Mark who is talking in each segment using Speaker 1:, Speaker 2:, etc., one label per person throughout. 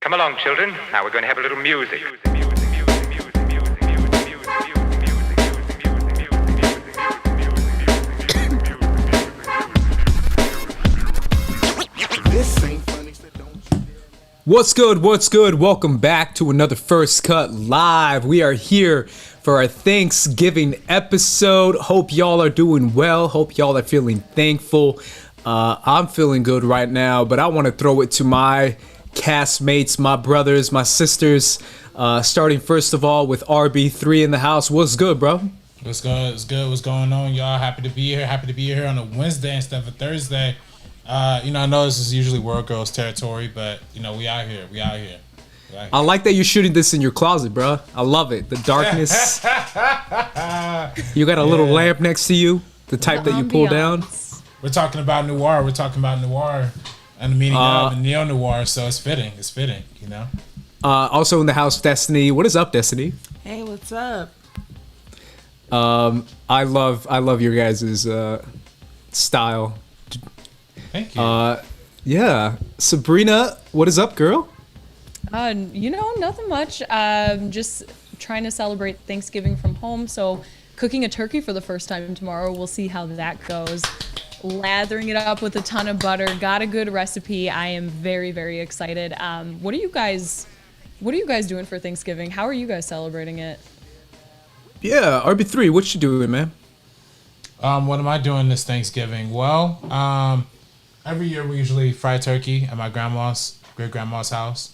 Speaker 1: Come along, children. Now we're going to have a little music.
Speaker 2: What's good? What's good? Welcome back to another First Cut Live. We are here for our Thanksgiving episode. Hope y'all are doing well. Hope y'all are feeling thankful. I'm feeling good right now, but I want to throw it to my castmates, my brothers, my sisters. Starting first of all with RB3 in the house. What's good, bro?
Speaker 3: What's good? What's good? What's going on, y'all? Happy to be here. Happy to be here on a Wednesday instead of a Thursday. I know this is usually World Girls territory, but we out here. We out here.
Speaker 2: I like that you're shooting this in your closet, bro. I love it. The darkness. You got a little lamp next to you, the type that you pull down.
Speaker 3: We're talking about noir. We're talking about noir and the meaning of and neo-noir, so it's fitting. It's fitting,
Speaker 2: Also in the house, Destiny. What is up, Destiny?
Speaker 4: Hey, what's up?
Speaker 2: I love your guys' style.
Speaker 3: Thank you.
Speaker 2: Yeah. Sabrina, what is up, girl?
Speaker 5: Nothing much. Just trying to celebrate Thanksgiving from home. So cooking a turkey for the first time tomorrow. We'll see how that goes. Lathering it up with a ton of butter. Got a good recipe. I am very, very excited. What are you guys doing for Thanksgiving? How are you guys celebrating it?
Speaker 2: Yeah, RB3, what you doing, man?
Speaker 3: What am I doing this Thanksgiving? Well, every year we usually fry turkey at my great grandma's house.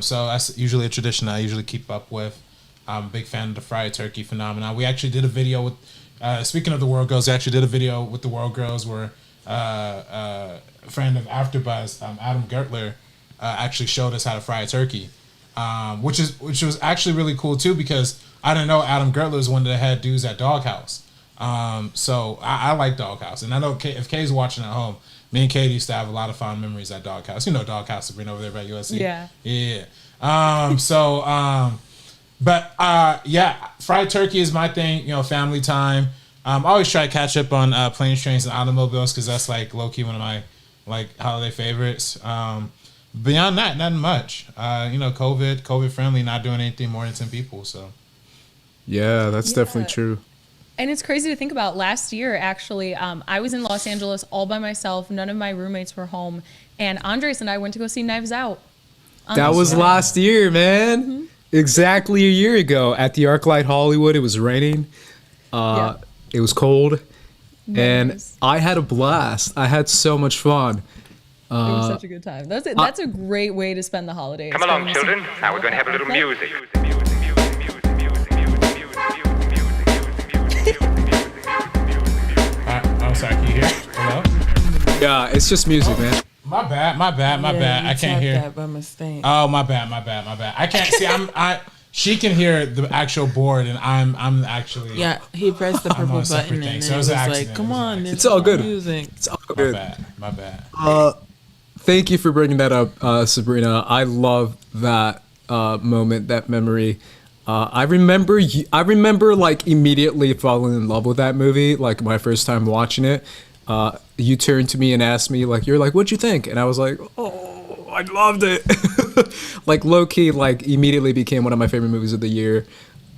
Speaker 3: So that's usually a tradition I usually keep up with. I'm a big fan of the fried turkey phenomenon. We actually did a video with, speaking of the World Girls, we actually did a video with the World Girls where a friend of AfterBuzz, Adam Gertler, actually showed us how to fry a turkey, which was actually really cool too, because I didn't know Adam Gertler was one of the head dudes at Doghouse. So I like Doghouse, and I know if Kay's watching at home, me and Katie used to have a lot of fond memories at Doghouse. You know Doghouse, Sabrina, over there by USC. Yeah. Fried turkey is my thing. Family time. I always try to catch up on planes, trains, and automobiles because that's like low key one of my holiday favorites. Beyond that, nothing much. COVID friendly, not doing anything more than 10 people. So.
Speaker 2: Yeah, that's definitely true.
Speaker 5: And it's crazy to think about. Last year, actually, I was in Los Angeles all by myself. None of my roommates were home. And Andres and I went to go see Knives Out.
Speaker 2: That was last year, man. Mm-hmm. Exactly a year ago at the ArcLight Hollywood. It was raining. It was cold. Nice. And I had a blast. I had so much fun.
Speaker 5: It was such a good time. That's a great way to spend the holidays.
Speaker 1: Come along, children. Now we're going to have a little music.
Speaker 3: I'm sorry, can you hear? Hello?
Speaker 2: Yeah, it's just music, man.
Speaker 3: My bad. I can't hear.
Speaker 4: That by mistake.
Speaker 3: Oh, my bad. I can't see. She can hear the actual board, and I'm actually.
Speaker 4: Yeah, he pressed the purple button, and then it was like, "Come on,
Speaker 2: it's all good.
Speaker 4: Music.
Speaker 2: It's all good."
Speaker 3: My bad.
Speaker 2: Thank you for bringing that up, Sabrina. I love that moment, that memory. I remember like immediately falling in love with that movie. Like my first time watching it, you turned to me and asked me you're like, what'd you think? And I was like, oh, I loved it. Like low key, like immediately became one of my favorite movies of the year.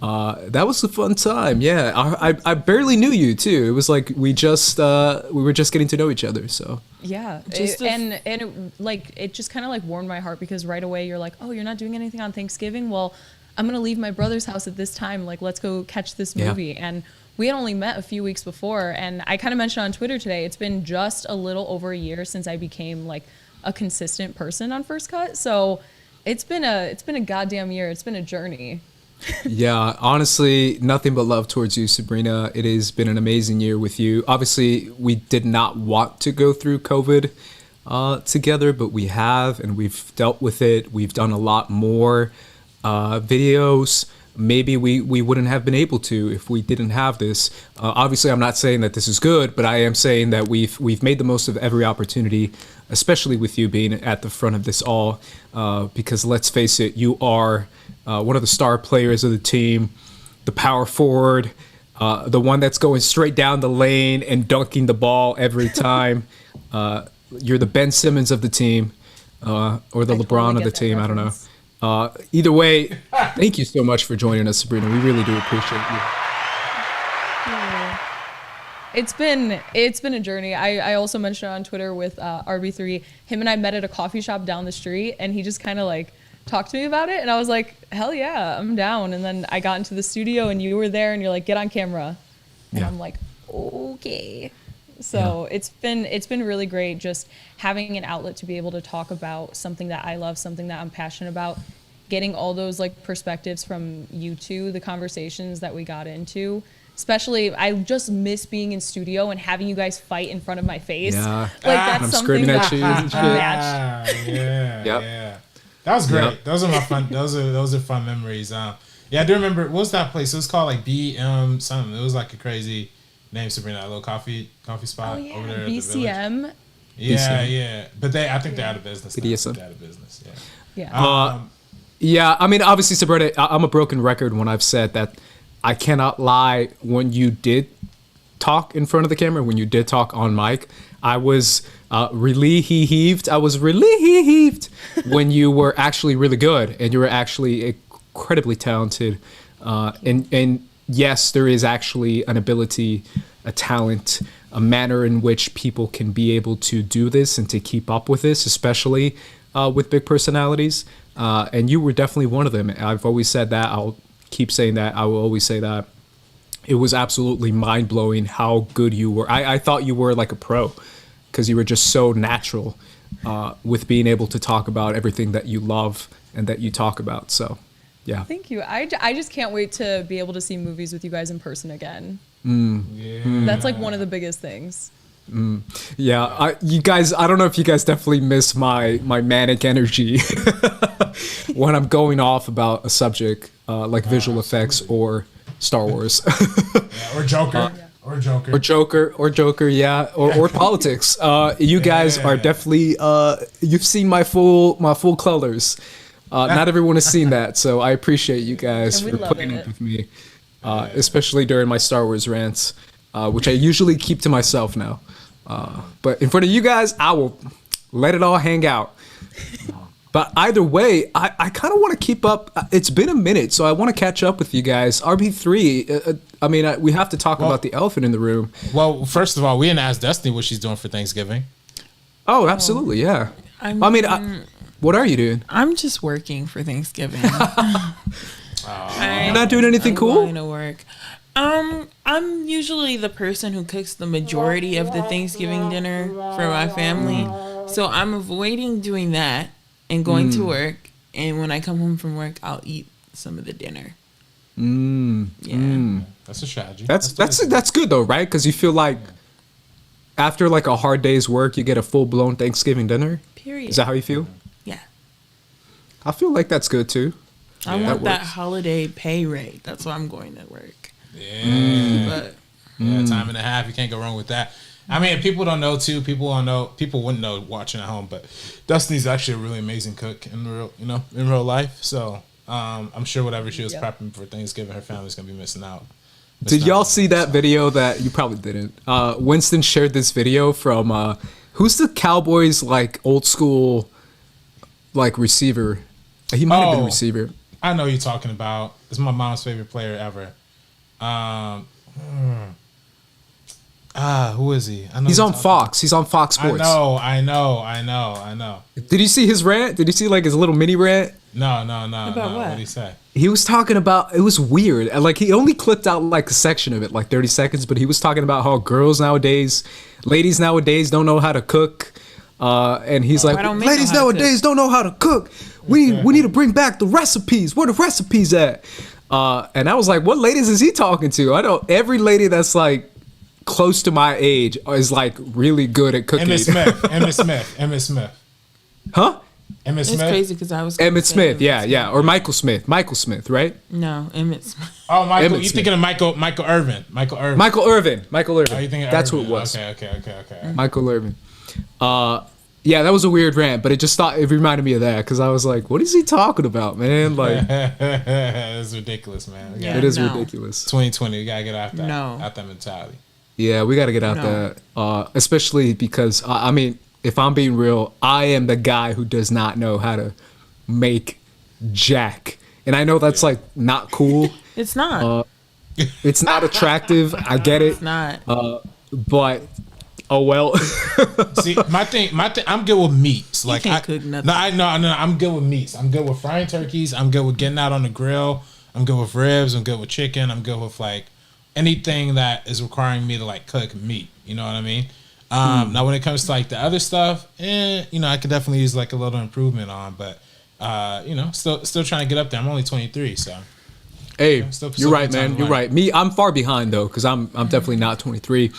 Speaker 2: That was a fun time. Yeah, I barely knew you too. It was like we were just getting to know each other. So
Speaker 5: yeah, it just kind of warmed my heart because right away you're like, oh, you're not doing anything on Thanksgiving. Well, I'm going to leave my brother's house at this time. Let's go catch this movie. Yeah. And we had only met a few weeks before. And I kind of mentioned on Twitter today, it's been just a little over a year since I became a consistent person on First Cut. So it's been a goddamn year. It's been a journey.
Speaker 2: Yeah, honestly, nothing but love towards you, Sabrina. It has been an amazing year with you. Obviously, we did not want to go through COVID together, but we have, and we've dealt with it. We've done a lot more videos. Maybe we wouldn't have been able to if we didn't have this. Obviously, I'm not saying that this is good, but I am saying that we've made the most of every opportunity, especially with you being at the front of this all. Because let's face it, you are one of the star players of the team, the power forward, the one that's going straight down the lane and dunking the ball every time. You're the Ben Simmons of the team. or the
Speaker 5: I
Speaker 2: LeBron
Speaker 5: totally
Speaker 2: of the
Speaker 5: get that
Speaker 2: team. I don't know.
Speaker 5: reference.
Speaker 2: Either way, thank you so much for joining us, Sabrina. We really do appreciate you.
Speaker 5: It's been a journey. I also mentioned it on Twitter with RB3. Him and I met at a coffee shop down the street, and he just kind of like talked to me about it, and I was like, hell yeah, I'm down. And then I got into the studio, and you were there, and you're like, get on camera, and I'm like, okay. So it's been really great just having an outlet to be able to talk about something that I love, something that I'm passionate about, getting all those like perspectives from you two, the conversations that we got into. Especially, I just miss being in studio and having you guys fight in front of my face.
Speaker 2: Yeah.
Speaker 5: Like that's
Speaker 2: I'm
Speaker 5: something
Speaker 2: screaming at
Speaker 5: that
Speaker 2: you and shit.
Speaker 5: unmatched.
Speaker 3: Yeah. That was great.
Speaker 2: Yep.
Speaker 3: Those are my fun. Those are fun memories. Yeah, I do remember. What was that place? It was called like BM something. It was like a crazy name, Sabrina. That little coffee spot
Speaker 5: Oh yeah,
Speaker 3: over there. At the
Speaker 5: BCM.
Speaker 3: village. Yeah,
Speaker 2: BCM.
Speaker 3: yeah. But I think they're out of business. Now.
Speaker 2: BDSM.
Speaker 3: They're out of business. Yeah.
Speaker 5: Yeah.
Speaker 2: Yeah, I mean, obviously, Sabrina, I'm a broken record when I've said that I cannot lie. When you did talk in front of the camera, when you did talk on mic, I was really heaved. I was really heaved when you were actually really good and you were actually incredibly talented. And yes, there is actually an ability, a talent, a manner in which people can be able to do this and to keep up with this, especially with big personalities. And you were definitely one of them. I've always said that. I'll keep saying that. I will always say that. It was absolutely mind-blowing how good you were. I thought you were like a pro because you were just so natural with being able to talk about everything that you love and that you talk about. So, yeah.
Speaker 5: Thank you. I just can't wait to be able to see movies with you guys in person again.
Speaker 3: Yeah.
Speaker 5: That's like one of the biggest things.
Speaker 2: Yeah, you guys, I don't know if you guys definitely miss my manic energy when I'm going off about a subject like visual effects or Star Wars.
Speaker 3: Or Joker.
Speaker 2: Or Joker, yeah, or politics. You guys are definitely you've seen my full colors. Not everyone has seen that, so I appreciate you guys
Speaker 5: And we
Speaker 2: for
Speaker 5: love
Speaker 2: putting
Speaker 5: it.
Speaker 2: up with me, especially during my Star Wars rants, which I usually keep to myself now. But in front of you guys, I will let it all hang out. But either way, I kind of want to keep up. It's been a minute, so I want to catch up with you guys. RB3, I mean, we have to talk about the elephant in the room.
Speaker 3: Well, first of all, we didn't ask Destiny what she's doing for Thanksgiving.
Speaker 2: Oh, absolutely, yeah. What are you doing?
Speaker 4: I'm just working for Thanksgiving.
Speaker 2: You're not doing anything cool?
Speaker 4: Going to work. I'm usually the person who cooks the majority of the Thanksgiving dinner for my family. So I'm avoiding doing that and going to work. And when I come home from work, I'll eat some of the dinner. Yeah.
Speaker 3: That's a strategy.
Speaker 2: That's good though, right? Because you feel like after like a hard day's work, you get a full blown Thanksgiving dinner.
Speaker 4: Period.
Speaker 2: Is that how you feel?
Speaker 4: Yeah.
Speaker 2: I feel like that's good too.
Speaker 4: I want that
Speaker 2: works.
Speaker 4: holiday pay rate. That's why I'm going to work.
Speaker 3: Yeah.
Speaker 4: But
Speaker 3: Time and a half. You can't go wrong with that. I mean, people don't know too. People wouldn't know watching at home, but Destiny's actually a really amazing cook in real life. So I'm sure whatever she was prepping for Thanksgiving, her family's gonna be missing out.
Speaker 2: Did y'all see that video that you probably didn't? Winston shared this video from who's the Cowboys like old school like receiver? He might have been receiver.
Speaker 3: I know who you're talking about. It's my mom's favorite player ever. Who is he? I know
Speaker 2: He's on Fox. He's on Fox Sports.
Speaker 3: I know.
Speaker 2: Did you see his rant? Did you see like his little mini rant?
Speaker 3: No.
Speaker 4: About
Speaker 3: What
Speaker 4: what?
Speaker 3: did he say?
Speaker 2: He was talking about, it was weird. Like he only clipped out like a section of it, like 30 seconds, but he was talking about how ladies nowadays don't know how to cook. And he's like, ladies nowadays don't know how to cook. We need to bring back the recipes. Where the recipes at? And I was like, what ladies is he talking to? I know every lady that's like close to my age is like really good at cooking.
Speaker 3: Emmitt Smith.
Speaker 2: Huh?
Speaker 3: Emmitt
Speaker 4: it's
Speaker 3: Smith.
Speaker 4: crazy because I was
Speaker 2: Emmett Smith, yeah. Or Michael Smith, right?
Speaker 4: No, Emmett Smith.
Speaker 3: Oh, Michael.
Speaker 2: Emmitt
Speaker 3: You
Speaker 2: Smith.
Speaker 3: thinking of Michael Irvin?
Speaker 2: Michael Irvin.
Speaker 3: Oh, you thinking
Speaker 2: That's
Speaker 3: Irvin.
Speaker 2: who it was.
Speaker 3: Okay.
Speaker 2: Michael Irvin. Yeah, that was a weird rant, but it reminded me of that because I was like, what is he talking about, man? Like,
Speaker 3: It's ridiculous, man.
Speaker 2: it is ridiculous.
Speaker 3: 2020. We gotta get out that
Speaker 4: No.
Speaker 3: out that mentality.
Speaker 2: Yeah, we got to get out that, especially because I mean, if I'm being real, I am the guy who does not know how to make jack. And I know that's like not cool.
Speaker 4: It's not.
Speaker 2: It's not attractive. I get it.
Speaker 4: It's not.
Speaker 2: But oh well.
Speaker 3: See, my thing, I'm good with meats. Like
Speaker 4: can't cook nothing.
Speaker 3: No, I'm good with meats. I'm good with frying turkeys. I'm good with getting out on the grill. I'm good with ribs. I'm good with chicken. I'm good with like anything that is requiring me to like cook meat. You know what I mean? Now when it comes to like the other stuff, I could definitely use like a little improvement on, but still trying to get up there. I'm only 23, so.
Speaker 2: Hey,
Speaker 3: Still
Speaker 2: you're right, man. You're right. Me, I'm far behind though, because I'm definitely not 23,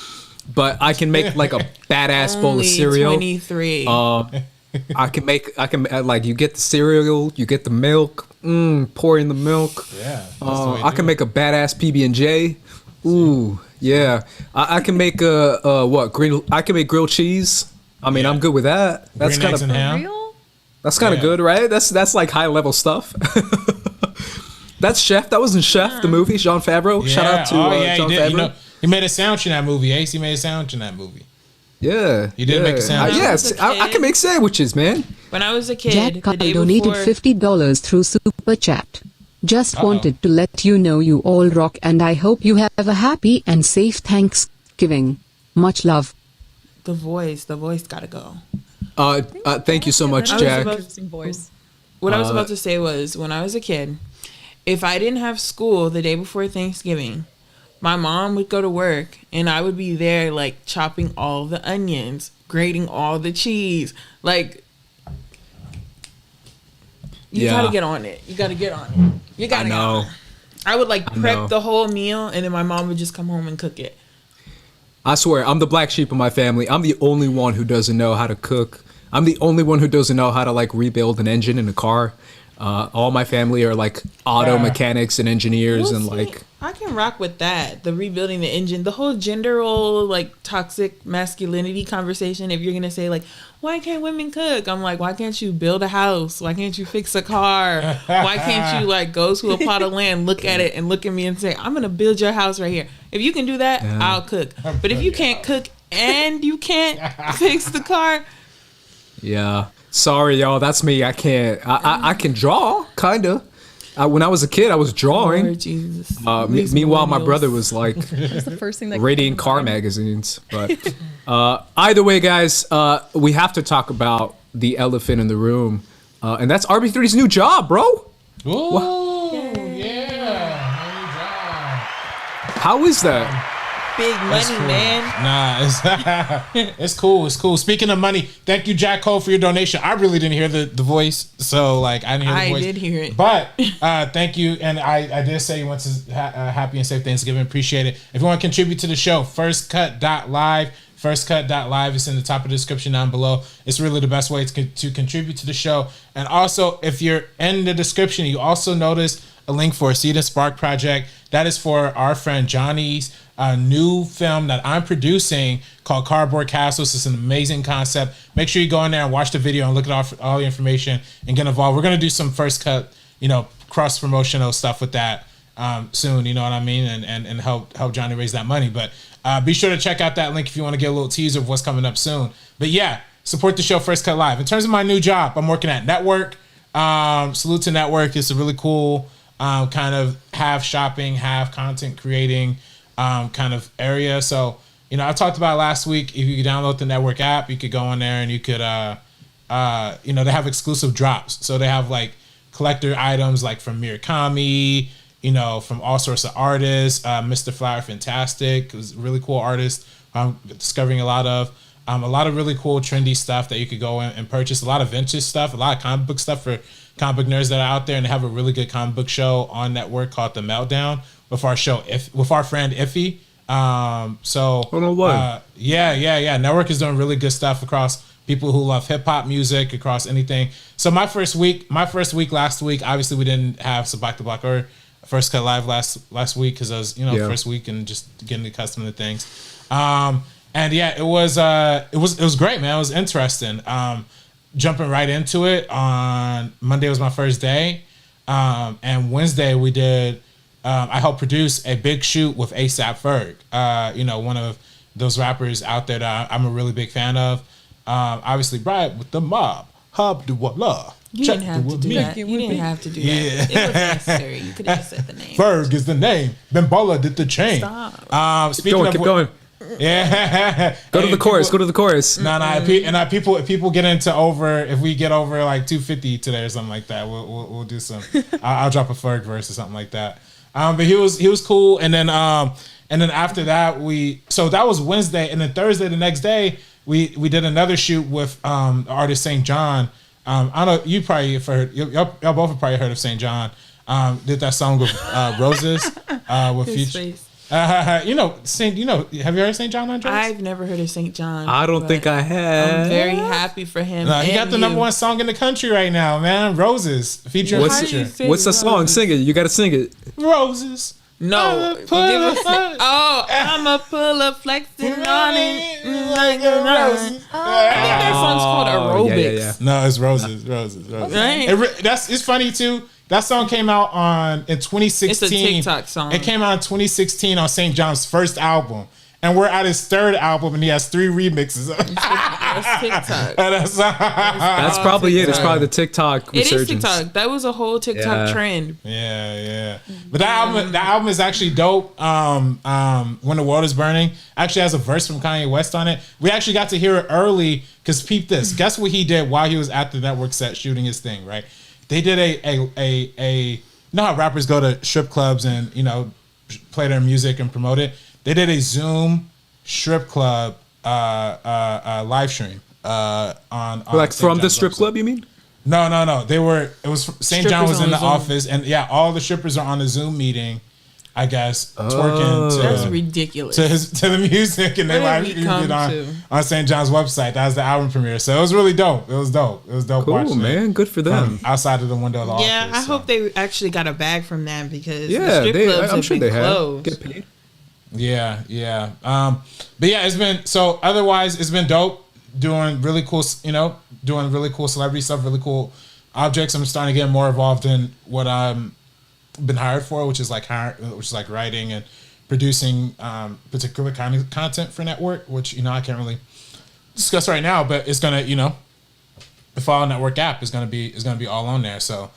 Speaker 2: but I can make like a badass bowl of cereal.
Speaker 4: 23.
Speaker 2: I can like you get the cereal, you get the milk, pour in the milk.
Speaker 3: Yeah.
Speaker 2: I can make a badass PB&J. Ooh, yeah. I can make I can make grilled cheese. I mean, I'm good with that. That's
Speaker 3: Green eggs
Speaker 2: kind
Speaker 3: and
Speaker 2: of
Speaker 3: ham.
Speaker 5: Real?
Speaker 2: that's kind of good, right? That's like high level stuff. That's Chef. That wasn't Chef, the movie. Jean Favreau.
Speaker 3: Yeah.
Speaker 2: Shout out to Jean
Speaker 3: he
Speaker 2: Favreau.
Speaker 3: did. He made a sandwich in that movie. Ace, he made a sandwich in that movie.
Speaker 2: Yeah.
Speaker 3: You did make a sandwich.
Speaker 2: Yes, I can make sandwiches, man.
Speaker 4: When I was a kid,
Speaker 6: Jack
Speaker 4: the
Speaker 6: Carl
Speaker 4: day
Speaker 6: donated
Speaker 4: before,
Speaker 6: $50 through Super Chat. Just
Speaker 3: Uh-oh.
Speaker 6: wanted to let you know you all rock and I hope you have a happy and safe Thanksgiving. Much love.
Speaker 4: the voice gotta go.
Speaker 2: Thank you so much,
Speaker 5: That was
Speaker 2: Jack.
Speaker 5: an interesting voice.
Speaker 4: What I was about to say was, when I was a kid, if I didn't have school the day before Thanksgiving, my mom would go to work and I would be there like chopping all the onions, grating all the cheese. Like, you
Speaker 2: Yeah.
Speaker 4: gotta get on it. You gotta get on it. You gotta get on
Speaker 2: know.
Speaker 4: it. I would like
Speaker 2: know.
Speaker 4: prep the whole meal and then my mom would just come home and cook it.
Speaker 2: I swear, I'm the black sheep of my family. I'm the only one who doesn't know how to cook. I'm the only one who doesn't know how to like rebuild an engine in a car. All my family are like auto mechanics and engineers,
Speaker 4: Well,
Speaker 2: and
Speaker 4: see,
Speaker 2: like
Speaker 4: I can rock with that. The rebuilding the engine, the whole gender role, like toxic masculinity conversation. If you're gonna say like, why can't women cook? I'm like, why can't you build a house? Why can't you fix a car? Why can't you like go to a plot of land, look at it, and look at me and say, I'm gonna build your house right here. If you can do that, I'll cook. But if you can't cook and you can't fix the car,
Speaker 2: yeah. Sorry, y'all. That's me. I can't. I can draw, kinda. When I was a kid, I was drawing.
Speaker 4: Lord Jesus.
Speaker 2: Meanwhile,
Speaker 4: These
Speaker 2: my
Speaker 4: millennials.
Speaker 2: brother was like
Speaker 5: That's the first thing that
Speaker 2: rating
Speaker 5: came to
Speaker 2: car
Speaker 5: mind.
Speaker 2: magazines. But either way, guys, we have to talk about the elephant in the room, and that's RB3's new job, bro.
Speaker 3: Ooh, yeah.
Speaker 2: How is that?
Speaker 4: Big money, man.
Speaker 3: Nah, it's cool. It's cool. Speaking of money, thank you, Jack Cole, for your donation. I really didn't hear the voice, so like I didn't hear the
Speaker 4: I
Speaker 3: voice.
Speaker 4: did hear it.
Speaker 3: But thank you, and I did say you want to happy and safe Thanksgiving. Appreciate it. If you want to contribute to the show, firstcut.live. Firstcut.live is in the top of the description down below. It's really the best way to contribute to the show. And also, if you're in the description, you also notice a link for a Seed and Spark project. That is for our friend Johnny's new film that I'm producing called Cardboard Castles. It's an amazing concept. Make sure you go in there and watch the video and look at all the information and get involved. We're going to do some First Cut, cross promotional stuff with that soon, you know what I mean? And help Johnny raise that money. But be sure to check out that link if you want to get a little teaser of what's coming up soon. But yeah, support the show First Cut Live. In terms of my new job, I'm working at Network. Salute to Network. It's a really cool kind of half shopping, half content creating kind of area. So, I talked about last week, if you could download the Network app, you could go in there and you could, they have exclusive drops. So they have like collector items like from Murakami, from all sorts of artists. Mr. Flower Fantastic was a really cool artist I'm discovering a lot of really cool trendy stuff that you could go in and purchase. A lot of vintage stuff, a lot of comic book stuff for comic book nerds that are out there, and they have a really good comic book show on Network called The Meltdown with our friend Iffy. Yeah. Network is doing really good stuff across people who love hip hop music, across anything. So my first week last week, obviously we didn't have Sabak the Block or First Cut Live last week because I was first week and just getting accustomed to things. And yeah, it was great, man. It was interesting. Jumping right into it, on Monday was my first day, and Wednesday we did. I helped produce a big shoot with ASAP Ferg. One of those rappers out there that I'm a really big fan of. Obviously, Brian with the mob. Hub the walla.
Speaker 4: You didn't have to do that. You didn't have to do that. It was necessary. You could have just said the name.
Speaker 3: Ferg is the name. Bembola did the chain.
Speaker 4: Stop.
Speaker 3: Speaking of
Speaker 2: keep going.
Speaker 3: Yeah.
Speaker 2: Go to the chorus. Go to the chorus.
Speaker 3: People, if people get into if we get over like 250 today or something like that, we'll do some. I'll drop a Ferg verse or something like that. But he was cool, and then after that so that was Wednesday, and then Thursday the next day we did another shoot with the artist St. John. I don't know, you probably have heard, y'all both have probably heard of St. John. Did that song with Roses with
Speaker 4: His
Speaker 3: Future.
Speaker 4: face.
Speaker 3: Have you heard of St. John Andres?
Speaker 4: I've never heard of St. John.
Speaker 2: I don't think I have.
Speaker 4: I'm very happy for him.
Speaker 3: No, he got the number one song in the country right now, man. Roses featuring Future.
Speaker 2: What's the song? Sing it. You got to sing it.
Speaker 3: Roses.
Speaker 4: No. I'ma pull up flexing on it like a rose. I think that song's called Aerobics.
Speaker 2: Yeah.
Speaker 3: No, it's Roses.
Speaker 4: Right?
Speaker 3: It's funny too. That song came out in 2016.
Speaker 4: It's a TikTok song.
Speaker 3: It came out in 2016 on St. John's first album. And we're at his third album, and he has 3 remixes.
Speaker 4: That's TikTok.
Speaker 2: That's probably it. It's probably the TikTok resurgence.
Speaker 4: It is TikTok. That was a whole TikTok trend.
Speaker 3: Yeah. But that album is actually dope. When the World is Burning actually has a verse from Kanye West on it. We actually got to hear it early because peep this. Guess what he did while he was at the network set shooting his thing, right? They did you know how rappers go to strip clubs and, play their music and promote it? They did a Zoom strip club live stream on
Speaker 2: Like from the
Speaker 3: John's
Speaker 2: strip
Speaker 3: website.
Speaker 2: club, you mean?
Speaker 3: No. It was St. John was in the
Speaker 4: Zoom.
Speaker 3: office, and all the strippers are on the Zoom meeting, I guess, twerking
Speaker 4: That's
Speaker 3: to
Speaker 4: ridiculous.
Speaker 3: to the music, and they
Speaker 4: Where
Speaker 3: live
Speaker 4: did we
Speaker 3: streamed
Speaker 4: come
Speaker 3: it
Speaker 4: to?
Speaker 3: on St. John's website. That was the album premiere, so it was really dope. It was dope
Speaker 2: Cool,
Speaker 3: watching
Speaker 2: man.
Speaker 3: it
Speaker 2: Good for them.
Speaker 3: from outside of the window of the
Speaker 4: Yeah,
Speaker 3: office.
Speaker 4: I hope they actually got a bag from that because the
Speaker 2: Yeah,
Speaker 4: strip clubs
Speaker 2: I'm
Speaker 4: have
Speaker 2: sure
Speaker 4: been
Speaker 2: they have.
Speaker 4: closed.
Speaker 2: Get paid.
Speaker 3: Yeah. But yeah, it's been so. Otherwise, it's been dope. Doing really cool, doing really cool celebrity stuff, really cool objects. I'm starting to get more involved in what I'm been hired for, which is like writing and producing particular kind of content for network, which I can't really discuss right now, but it's gonna the Follow Network app is gonna be all on there. So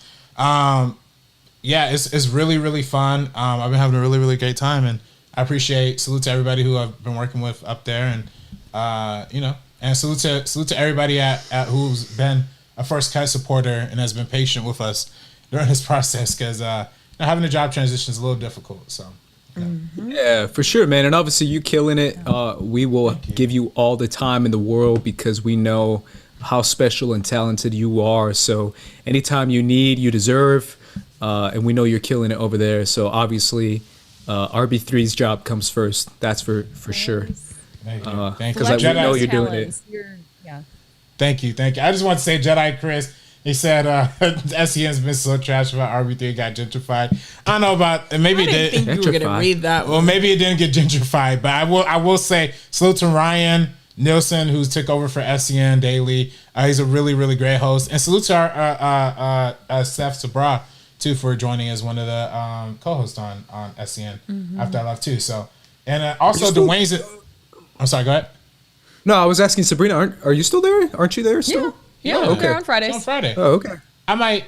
Speaker 3: it's really, really fun. I've been having a really, really great time, and I appreciate salute to everybody who I've been working with up there, and and salute to everybody at who's been a First Cut supporter and has been patient with us during this process, because having a job transition is a little difficult. So
Speaker 2: Yeah, for sure, man. And obviously you killing it. We will give you all the time in the world because we know how special and talented you are. So anytime you need, you deserve, and we know you're killing it over there. So obviously RB3's job comes first. That's for sure.
Speaker 3: Thank you. Thank you.
Speaker 2: Because we know you're doing it.
Speaker 3: Thank you. I just want to say, Jedi Chris, he said SEN's been so trash about RB3 got gentrified. I don't know about, maybe
Speaker 4: I didn't think you were gonna read that
Speaker 3: Well,
Speaker 4: one.
Speaker 3: maybe it didn't get gentrified, but I will say salute to Ryan Nielsen, who's took over for SEN daily. He's a really, really great host, and salute to our Seth Sabra too for joining as one of the co-hosts on SEN after I left too. So, and also Dwayne's. I'm sorry. Go ahead.
Speaker 2: No, I was asking Sabrina. Are you still there? Aren't you there still?
Speaker 5: Yeah,
Speaker 2: Oh, okay.
Speaker 5: they're on Fridays.
Speaker 3: On Friday.
Speaker 2: Oh, okay.
Speaker 3: I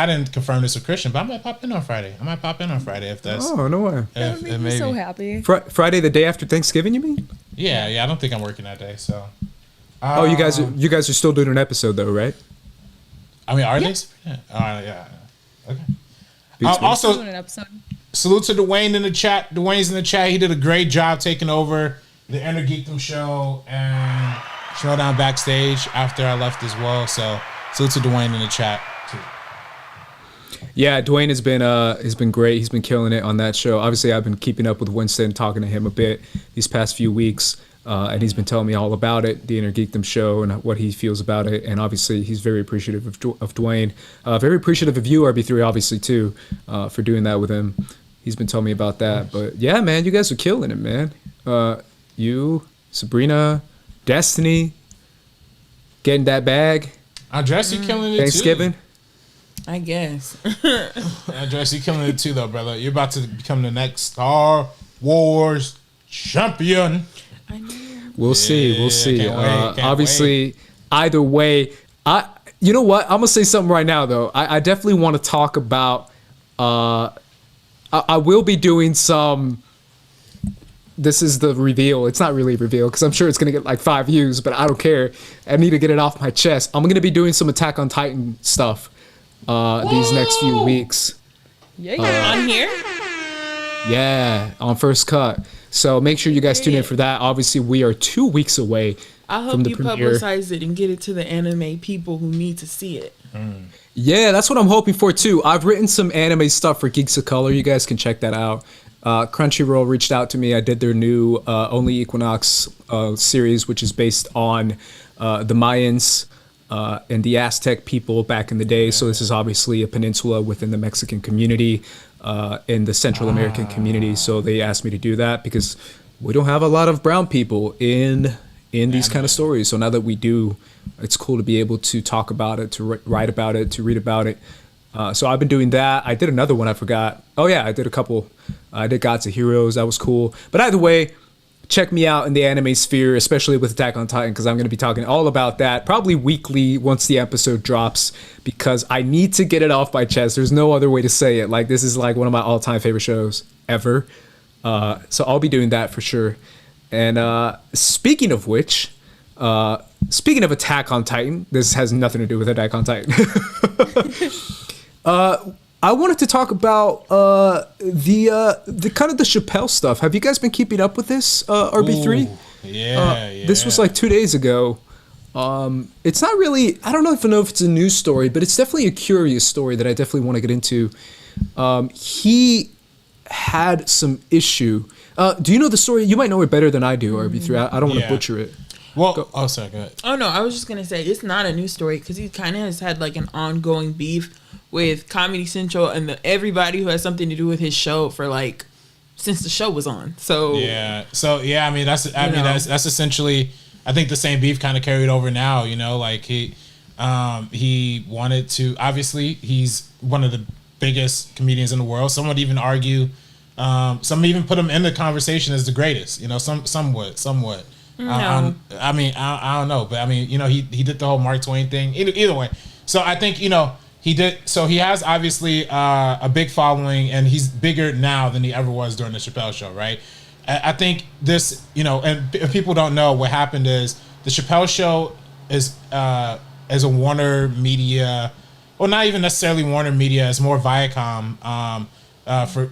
Speaker 3: didn't confirm this with Christian, but I might pop in on Friday. If that's.
Speaker 2: Oh, no way.
Speaker 5: That would make me so happy.
Speaker 2: Friday, the day after Thanksgiving, you mean?
Speaker 3: Yeah. I don't think I'm working that day. So.
Speaker 2: Oh, you guys are still doing an episode though, right?
Speaker 3: I mean, are they? Yeah. Yeah. Okay.
Speaker 2: Beats me.
Speaker 3: Also,
Speaker 5: Doing an episode.
Speaker 3: salute to Dwayne in the chat. Dwayne's in the chat. He did a great job taking over the Inner Geekdom show and Showdown backstage after I left as well. So salute to Dwayne in the chat too.
Speaker 2: Yeah, Dwayne has been great. He's been killing it on that show. Obviously, I've been keeping up with Winston, talking to him a bit these past few weeks, and he's been telling me all about it, the Inner Geekdom show, and what he feels about it. And obviously, he's very appreciative of Dwayne. Very appreciative of you, RB3, obviously too, for doing that with him. He's been telling me about that. But yeah, man, you guys are killing it, man. You, Sabrina, Destiny, getting that bag.
Speaker 3: Andres, you killing it
Speaker 2: Thanksgiving.
Speaker 4: I guess.
Speaker 3: too. Andres, you killing it too, though, brother. You're about to become the next Star Wars champion.
Speaker 4: I know.
Speaker 2: We'll see. We'll see.
Speaker 3: Can't
Speaker 2: Obviously, either way, you know what? I'm gonna say something right now, though. I definitely want to talk about. I will be doing some. This is the reveal. It's not really a reveal because I'm sure it's gonna get like 5 views, but I don't care. I need to get it off my chest. I'm gonna be doing some Attack on Titan stuff these next few weeks.
Speaker 4: On here?
Speaker 2: Yeah, on First Cut. So make sure you guys tune in for that. Obviously, we are 2 weeks away.
Speaker 4: I
Speaker 2: from
Speaker 4: hope
Speaker 2: the
Speaker 4: you
Speaker 2: premiere.
Speaker 4: publicize it and get it to the anime people who need to see it.
Speaker 2: Yeah, that's what I'm hoping for too. I've written some anime stuff for Geeks of Color. You guys can check that out. Crunchyroll reached out to me. I did their new Only Equinox series, which is based on the Mayans and the Aztec people back in the day. So this is obviously a peninsula within the Mexican community and the Central American community. So they asked me to do that because we don't have a lot of brown people in these kind of stories. So now that we do, it's cool to be able to talk about it, to write about it, to read about it. So I've been doing that. I did another one I forgot. Oh yeah, I did a couple. I did Gods of Heroes. That was cool. But either way, check me out in the anime sphere, especially with Attack on Titan, because I'm going to be talking all about that probably weekly once the episode drops, because I need to get it off my chest. There's no other way to say it. Like, this is like one of my all-time favorite shows ever. So I'll be doing that for sure. And speaking of which, speaking of Attack on Titan, this has nothing to do with Attack on Titan. I wanted to talk about the kind of the Chappelle stuff. Have you guys been keeping up with this, RB3?
Speaker 3: Ooh, yeah.
Speaker 2: This was like 2 days ago. It's not really, I don't know if it's a news story, but it's definitely a curious story that I definitely want to get into. He had some issue. Do you know the story? You might know it better than I do, RB3. I don't want to butcher it.
Speaker 3: Well, sorry, go ahead.
Speaker 4: Oh no, I was just gonna say it's not a news story because he kind of has had like an ongoing beef with Comedy Central and everybody who has something to do with his show for like since the show was on. So
Speaker 3: I mean that's essentially, I think the same beef kind of carried over now. You know, like he wanted to, obviously he's one of the biggest comedians in the world. Some would even argue, some even put him in the conversation as the greatest. You know, some would.
Speaker 4: No.
Speaker 3: I mean, I don't know, but I mean, you know, he did the whole Mark Twain thing. Either way, so I think, you know, he did. So he has obviously a big following, and he's bigger now than he ever was during the Chappelle show, right? I think this, you know, and if people don't know, what happened is the Chappelle show is a Warner Media, well, not even necessarily Warner Media. It's more Viacom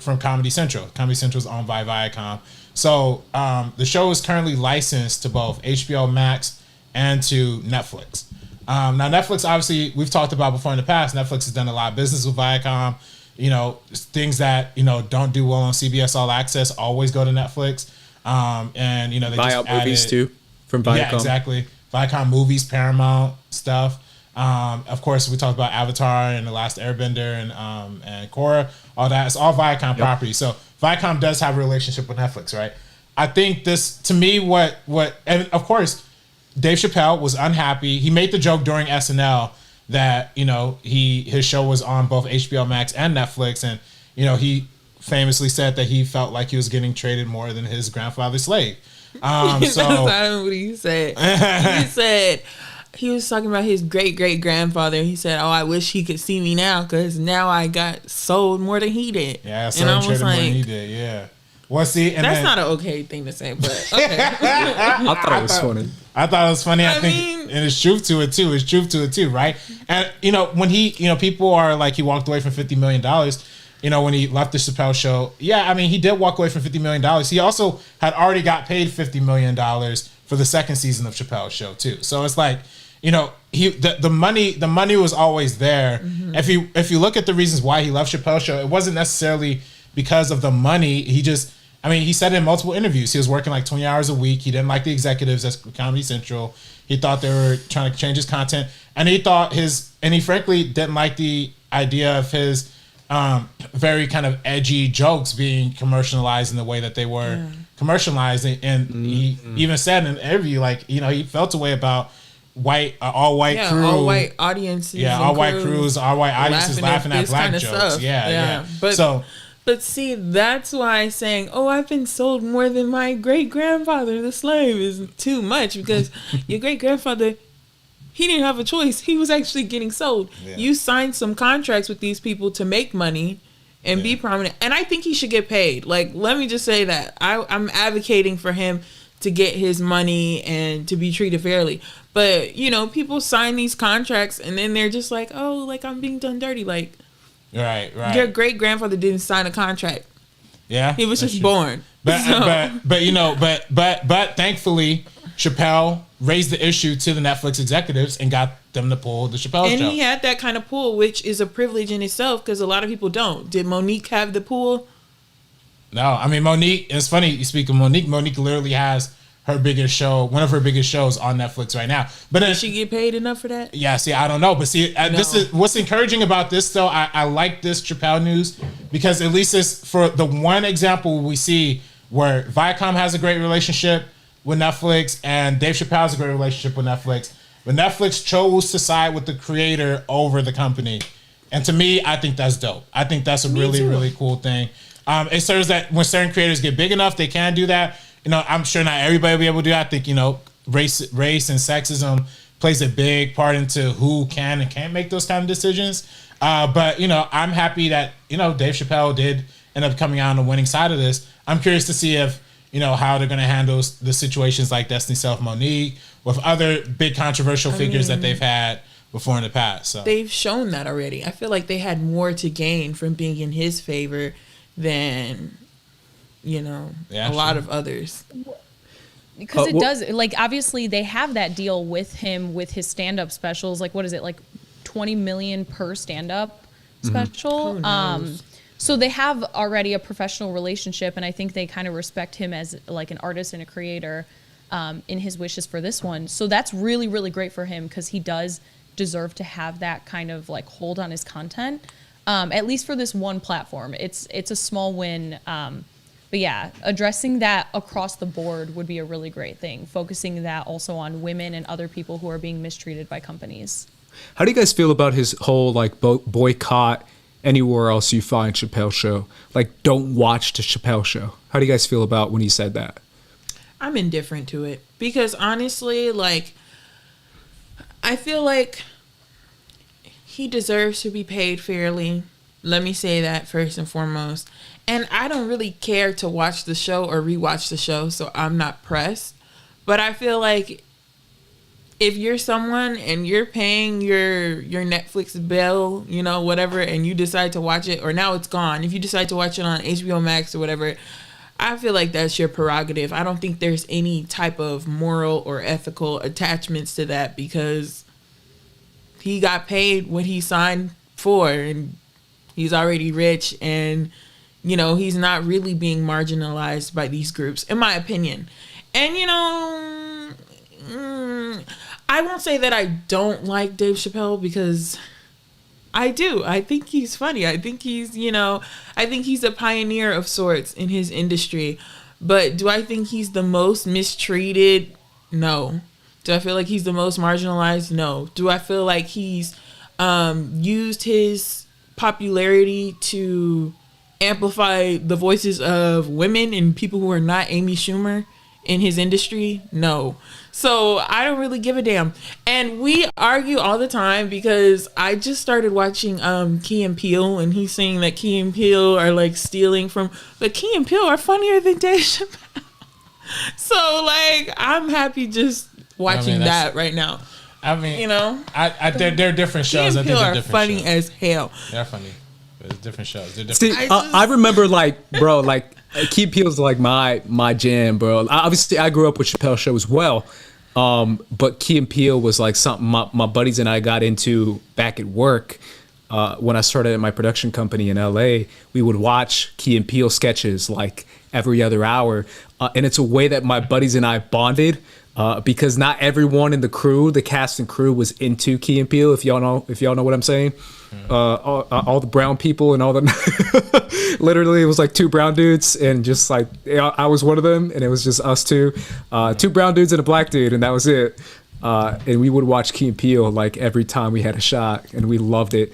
Speaker 3: from Comedy Central. Comedy Central is owned by Viacom. So the show is currently licensed to both HBO Max and to Netflix. Now Netflix, obviously, we've talked about before in the past. Netflix has done a lot of business with Viacom. You know, things that, you know, don't do well on CBS All Access always go to Netflix. And you know, they just added
Speaker 2: movies too from Viacom.
Speaker 3: Yeah, exactly. Viacom movies, Paramount stuff. Of course, we talked about Avatar and The Last Airbender and Korra. All that. It's all Viacom property. So Viacom does have a relationship with Netflix, right? I think this, to me, and of course, Dave Chappelle was unhappy. He made the joke during SNL that, you know, his show was on both HBO Max and Netflix, and, you know, he famously said that he felt like he was getting traded more than his grandfather's slave. So
Speaker 4: that's not what he said. He said he was talking about his great-great-grandfather. He said, "Oh, I wish he could see me now because now I got sold more than he did."
Speaker 3: Yeah, so I was like, more than he did. Yeah. Well, see, and
Speaker 4: that's
Speaker 3: then,
Speaker 4: not an okay thing to say, but okay.
Speaker 2: I thought it was funny.
Speaker 3: I thought it was funny. I think, and there's truth to it too. Right? And you know, when people are like, he walked away from $50 million. You know, when he left the Chappelle show, yeah, I mean, he did walk away from $50 million. He also had already got paid $50 million for the second season of Chappelle's show too. So it's like, you know, the money was always there. Mm-hmm. If you look at the reasons why he left Chappelle's show, it wasn't necessarily because of the money. He said in multiple interviews, he was working like 20 hours a week. He didn't like the executives at Comedy Central. He thought they were trying to change his content, and he frankly didn't like the idea of his very kind of edgy jokes being commercialized in the way that they were commercialized. And he even said in an interview, like, you know, he felt a way about all white crew,
Speaker 4: all white audiences,
Speaker 3: all white crews, all white audiences laughing at black jokes. Yeah.
Speaker 4: But
Speaker 3: so
Speaker 4: But see, that's why saying, "Oh, I've been sold more than my great grandfather, the slave," is too much, because your great grandfather, he didn't have a choice. He was actually getting sold. Yeah. You signed some contracts with these people to make money and be prominent, and I think he should get paid. Like, let me just say that I'm advocating for him to get his money and to be treated fairly. But you know, people sign these contracts and then they're just like, "Oh, like I'm being done dirty." Like. Right. Your great grandfather didn't sign a contract. Yeah, he was just born.
Speaker 3: But thankfully, Chappelle raised the issue to the Netflix executives and got them to pull the Chappelle show.
Speaker 4: And he had that kind of pull, which is a privilege in itself, because a lot of people don't. Did Monique have the pull?
Speaker 3: No, I mean Monique. It's funny you speak of Monique. Monique literally has her biggest show, one of her biggest shows on Netflix right now. But
Speaker 4: did she get paid enough for that?
Speaker 3: Yeah, see, I don't know. But see, this is what's encouraging about this, though. I like this Chappelle news because at least it's for the one example we see where Viacom has a great relationship with Netflix and Dave Chappelle has a great relationship with Netflix. But Netflix chose to side with the creator over the company. And to me, I think that's dope. I think that's a really cool thing. It serves that when certain creators get big enough, they can do that. You know, I'm sure not everybody will be able to do that. I think, you know, race and sexism plays a big part into who can and can't make those kind of decisions. But, you know, I'm happy that, you know, Dave Chappelle did end up coming out on the winning side of this. I'm curious to see if, you know, how they're going to handle the situations like Destiny Self Monique with other big controversial figures that they've had before in the past. So
Speaker 4: they've shown that already. I feel like they had more to gain from being in his favor than... you know, a lot of others.
Speaker 5: Because it does, like, obviously they have that deal with him with his stand-up specials. Like, what is it, like 20 million per stand-up special? So they have already a professional relationship, and I think they kind of respect him as like an artist and a creator in his wishes for this one. So that's really, really great for him because he does deserve to have that kind of like hold on his content, at least for this one platform. It's a small win. But yeah, addressing that across the board would be a really great thing. Focusing that also on women and other people who are being mistreated by companies.
Speaker 2: How do you guys feel about his whole like boycott anywhere else you find Chappelle show? Like, don't watch the Chappelle show. How do you guys feel about when he said that?
Speaker 4: I'm indifferent to it because honestly, like, I feel like he deserves to be paid fairly. Let me say that first and foremost. And I don't really care to watch the show or rewatch the show, so I'm not pressed. But I feel like if you're someone and you're paying your Netflix bill, you know, whatever, and you decide to watch it, or now it's gone, if you decide to watch it on HBO Max or whatever, I feel like that's your prerogative. I don't think there's any type of moral or ethical attachments to that because he got paid what he signed for, and he's already rich, and you know, he's not really being marginalized by these groups, in my opinion. And, you know, I won't say that I don't like Dave Chappelle because I do. I think he's funny. I think he's, you know, I think he's a pioneer of sorts in his industry. But do I think he's the most mistreated? No. Do I feel like he's the most marginalized? No. Do I feel like he's used his popularity to amplify the voices of women and people who are not Amy Schumer in his industry? No. So I don't really give a damn. And we argue all the time because I just started watching Key and Peele, and he's saying that Key and Peele are like stealing from, but Key and Peele are funnier than Dave Chappelle. So like I'm happy just watching that right now.
Speaker 3: I mean,
Speaker 4: you know,
Speaker 3: they're different shows.
Speaker 4: Key and Peele are funny as hell.
Speaker 3: They're funny. It's different shows. They're different.
Speaker 2: See, I remember, like, bro, like, Key and Peele's like my jam, bro. Obviously, I grew up with Chappelle show as well, but Key and Peele was like something my buddies and I got into back at work. When I started at my production company in LA, we would watch Key and Peele sketches like every other hour, and it's a way that my buddies and I bonded. Because not everyone in the crew, the cast and crew, was into Key and Peele. If y'all know what I'm saying, all the brown people and all the literally it was like two brown dudes and just like I was one of them, and it was just us two brown dudes and a black dude, and that was it. And we would watch Key and Peele like every time we had a shot, and we loved it.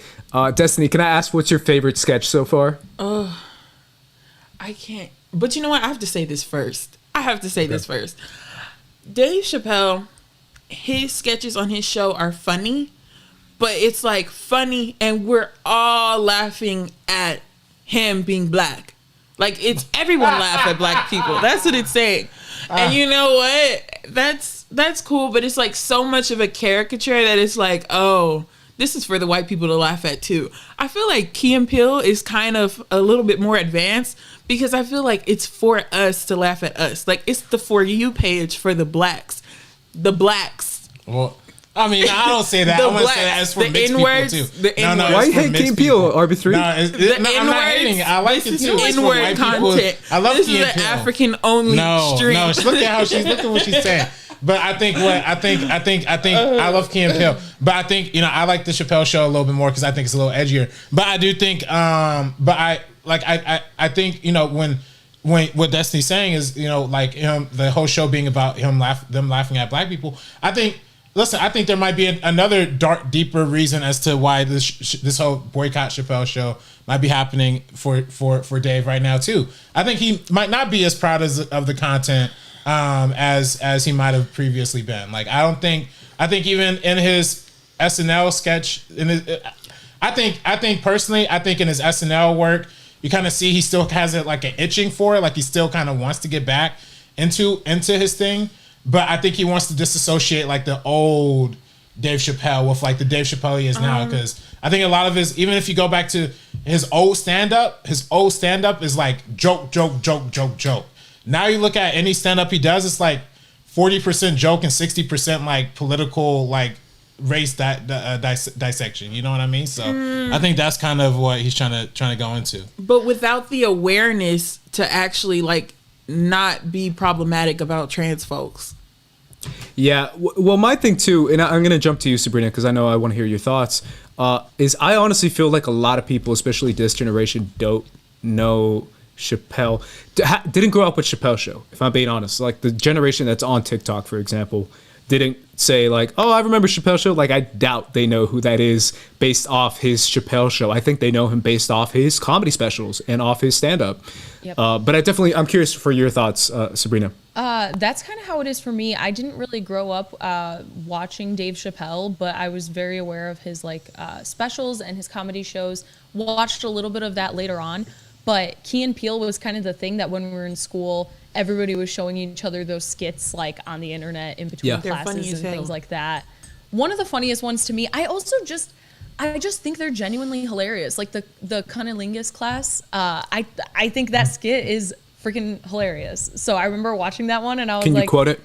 Speaker 2: Destiny, can I ask what's your favorite sketch so far?
Speaker 4: I can't. But you know what? I have to say this first. Dave Chappelle, his sketches on his show are funny, but it's like funny and we're all laughing at him being black. Like, it's everyone laugh at black people. That's what it's saying. And you know what? That's cool, but it's like so much of a caricature that it's like, oh, this is for the white people to laugh at too. I feel like Key and Peele is kind of a little bit more advanced because I feel like it's for us to laugh at us. Like, it's the For You page for the blacks. The blacks.
Speaker 3: Well, I mean, I don't say that. I want to say that as for mixed
Speaker 4: N-words,
Speaker 3: people too.
Speaker 4: The N-words.
Speaker 2: Why you hate Key and Peele, RB3?
Speaker 3: I'm not hating. I like it too.
Speaker 4: This is N-word content.
Speaker 3: I love
Speaker 4: this
Speaker 3: Key
Speaker 4: is
Speaker 3: and
Speaker 4: an
Speaker 3: Peele.
Speaker 4: African only stream.
Speaker 3: No, look at how she's looking what she's saying. But I think I love Key and Peele. But I think, I like the Chappelle show a little bit more because I think it's a little edgier. But I do think I think, when what Destiny's saying is, like him, the whole show being about them laughing at black people. I think there might be another deeper reason as to why this whole boycott Chappelle show might be happening for Dave right now too. I think he might not be as proud of the content as he might have previously been. Like, I think even in his SNL sketch, I think personally, in his SNL work, you kind of see he still has it like an itching for it. Like, he still kind of wants to get back into his thing. But I think he wants to disassociate like the old Dave Chappelle with like the Dave Chappelle he is now. Because I think a lot of his, even if you go back to his old stand-up is like joke. Now you look at any stand-up he does, it's like 40% joke and 60% like political, like race dissection. You know what I mean? So I think that's kind of what he's trying to go into.
Speaker 4: But without the awareness to actually like not be problematic about trans folks.
Speaker 2: Yeah, well, my thing too, and I'm going to jump to you, Sabrina, because I know I want to hear your thoughts, is I honestly feel like a lot of people, especially this generation, don't know Chappelle, didn't grow up with Chappelle show, if I'm being honest. Like, the generation that's on TikTok, for example, didn't say like, oh, I remember Chappelle show. Like, I doubt they know who that is based off his Chappelle show. I think they know him based off his comedy specials and off his stand-up. Yep. But I'm curious for your thoughts, Sabrina.
Speaker 5: That's kind of how it is for me. I didn't really grow up watching Dave Chappelle, but I was very aware of his specials and his comedy shows. Watched a little bit of that later on. But Key and Peele was kind of the thing that when we were in school, everybody was showing each other those skits like on the internet in between classes and things like that. One of the funniest ones to me, I just think they're genuinely hilarious. Like the Cunnilingus class, I think that skit is freaking hilarious. So I remember watching that one and I was like,
Speaker 2: can you quote it?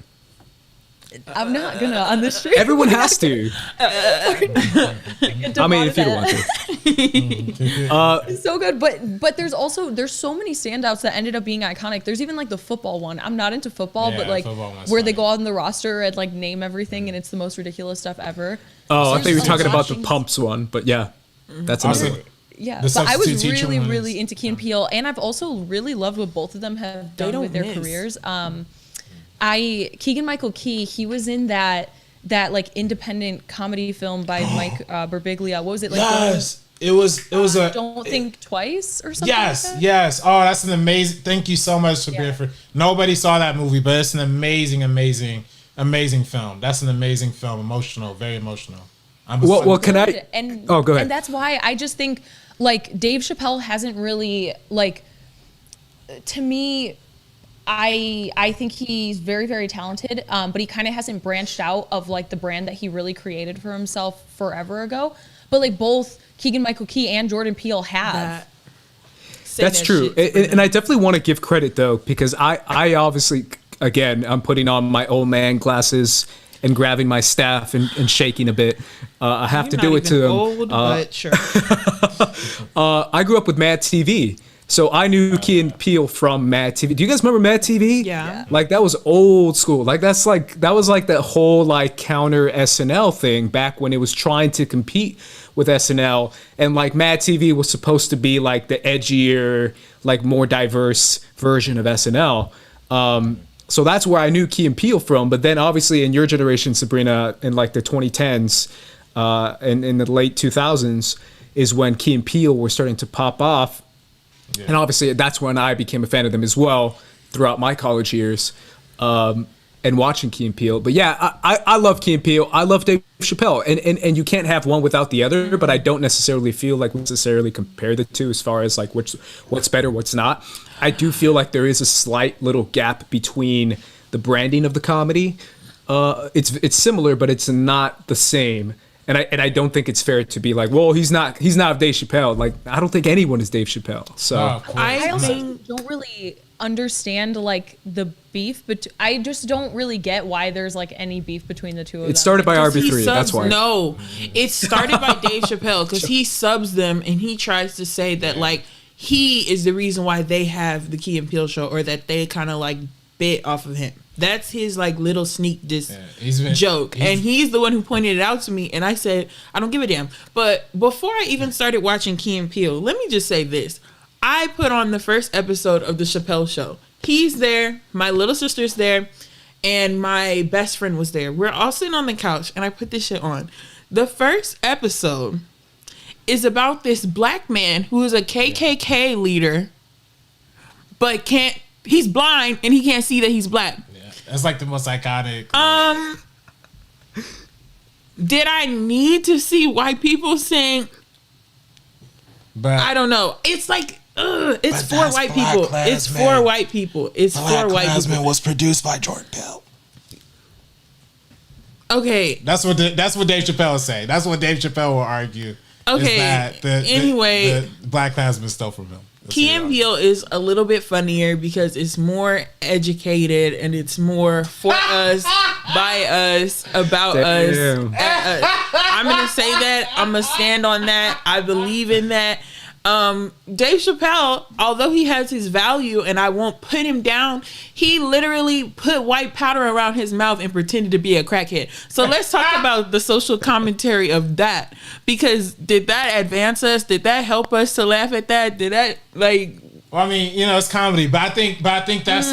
Speaker 5: I'm not gonna on this stream.
Speaker 2: Everyone has to. I mean, if you don't want to.
Speaker 5: It's so good, but there's so many standouts that ended up being iconic. There's even like the football one. I'm not into football, but like where they go on the roster and like name everything, and it's the most ridiculous stuff ever.
Speaker 2: Oh, I thought you were talking about the pumps one, but yeah, that's another one.
Speaker 5: Yeah, but I was really into Key and Peele, and I've also really loved what both of them have done with their careers. Keegan-Michael Key, he was in that like independent comedy film by Mike Birbiglia. What was it like?
Speaker 3: Yes, it was a
Speaker 5: Don't Think Twice or something.
Speaker 3: Yes. Oh, that's an amazing. Thank you so much, Sabrina. For nobody saw that movie, but it's an amazing film. That's an amazing film. Emotional, very emotional.
Speaker 2: Well, can I? Go ahead.
Speaker 5: And that's why I just think like Dave Chappelle hasn't really like. To me, I think he's very, very talented, but he kind of hasn't branched out of like the brand that he really created for himself forever ago. But like both Keegan-Michael Key and Jordan Peele have.
Speaker 2: That's true. And I definitely want to give credit though, because I obviously, again, I'm putting on my old man glasses and grabbing my staff and shaking a bit. I have to do it to him.
Speaker 4: Old, but sure.
Speaker 2: I grew up with Mad TV. So I knew Key and Peele from Mad TV. Do you guys remember Mad TV?
Speaker 4: Yeah.
Speaker 2: Like that was old school. Like that was like that whole like counter SNL thing back when it was trying to compete with SNL, and like Mad TV was supposed to be like the edgier, like more diverse version of SNL. So that's where I knew Key and Peele from. But then obviously in your generation, Sabrina, in like the 2010s and in the late 2000s is when Key and Peele were starting to pop off. And obviously that's when I became a fan of them as well throughout my college years, and watching Key and Peele. But yeah, I love Key and Peele. I love Dave Chappelle, and you can't have one without the other. But I don't necessarily feel like we necessarily compare the two as far as like what's better, what's not. I do feel like there is a slight little gap between the branding of the comedy. It's similar, but it's not the same. And I don't think it's fair to be like, well, he's not Dave Chappelle. Like, I don't think anyone is Dave Chappelle. So
Speaker 5: I also don't really understand like the beef, but I just don't really get why there's like any beef between the two of them.
Speaker 2: It started by RB3. That's why.
Speaker 4: No, it started by Dave Chappelle because he subs them and he tries to say that like he is the reason why they have the Key and Peele show, or that they kind of like bit off of him. That's his like little sneak joke, and he's the one who pointed it out to me. And I said, I don't give a damn. But before I even started watching Key and Peele, let me just say this: I put on the first episode of the Chappelle show. He's there, my little sister's there, and my best friend was there. We're all sitting on the couch, and I put this shit on. The first episode is about this black man who is a KKK leader, but he's blind and he can't see that he's black.
Speaker 3: That's like the most iconic.
Speaker 4: Did I need to see white people saying?
Speaker 3: But
Speaker 4: I don't know. It's like, it's for white people. It's for white people. It's for white people.
Speaker 7: Was produced by Jordan Peele.
Speaker 4: Okay,
Speaker 3: that's what Dave Chappelle is saying. That's what Dave Chappelle will argue.
Speaker 4: Okay.
Speaker 3: Anyway, the Black Klansman stole from him.
Speaker 4: Key and Peele is a little bit funnier because it's more educated and it's more for us, by us, about us. I'm gonna say that. I'm gonna stand on that. I believe in that. Dave Chappelle, although he has his value and I won't put him down, he literally put white powder around his mouth and pretended to be a crackhead. So let's talk about the social commentary of that, because did that advance us? Did that help us to laugh at that? Did that like?
Speaker 3: Well, I mean, it's comedy, but I think that's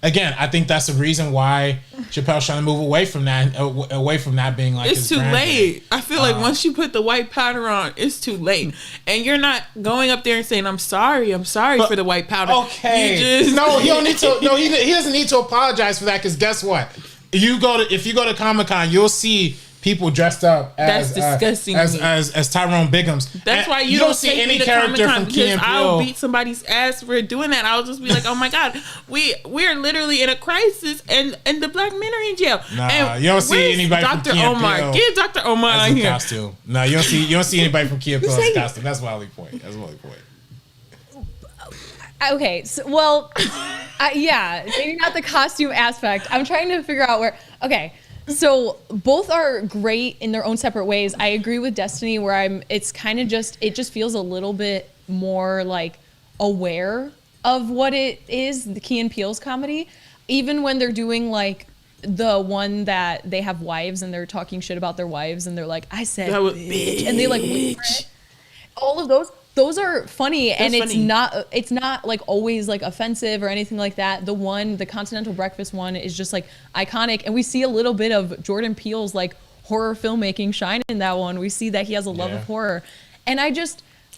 Speaker 3: I think that's the reason why Chappelle's trying to move away from that being like
Speaker 4: it's too late. I feel like once you put the white powder on, it's too late, and you're not going up there and saying I'm sorry for the white powder.
Speaker 3: Okay, no, he don't need to. No, he doesn't need to apologize for that, because guess what? If you go to Comic-Con, you'll see people dressed up as
Speaker 4: disgusting
Speaker 3: as Tyrone Biggums.
Speaker 4: That's why you don't see any character from Key and Peele. I'll beat somebody's ass for doing that. I'll just be like, oh my god, we're literally in a crisis, and the black men are in jail.
Speaker 3: Nah,
Speaker 4: and
Speaker 3: you don't see anybody from Key and Peele.
Speaker 4: Get Dr. Omar in here.
Speaker 3: Costume. No, you don't see anybody from Key and Peele as a costume. That's my only point.
Speaker 5: Okay, so, well, yeah, maybe not the costume aspect. I'm trying to figure out where. Okay. So both are great in their own separate ways. I agree with Destiny where it's kind of it just feels a little bit more like aware of what it is, the Key and Peele's comedy. Even when they're doing like the one that they have wives and they're talking shit about their wives and they're like, I said bitch. And they like whisper it. All of those are funny. That's and it's not like always like offensive or anything like that. The Continental Breakfast one is just like iconic, and we see a little bit of Jordan Peele's like horror filmmaking shine in that one. We see that he has a love of horror, and I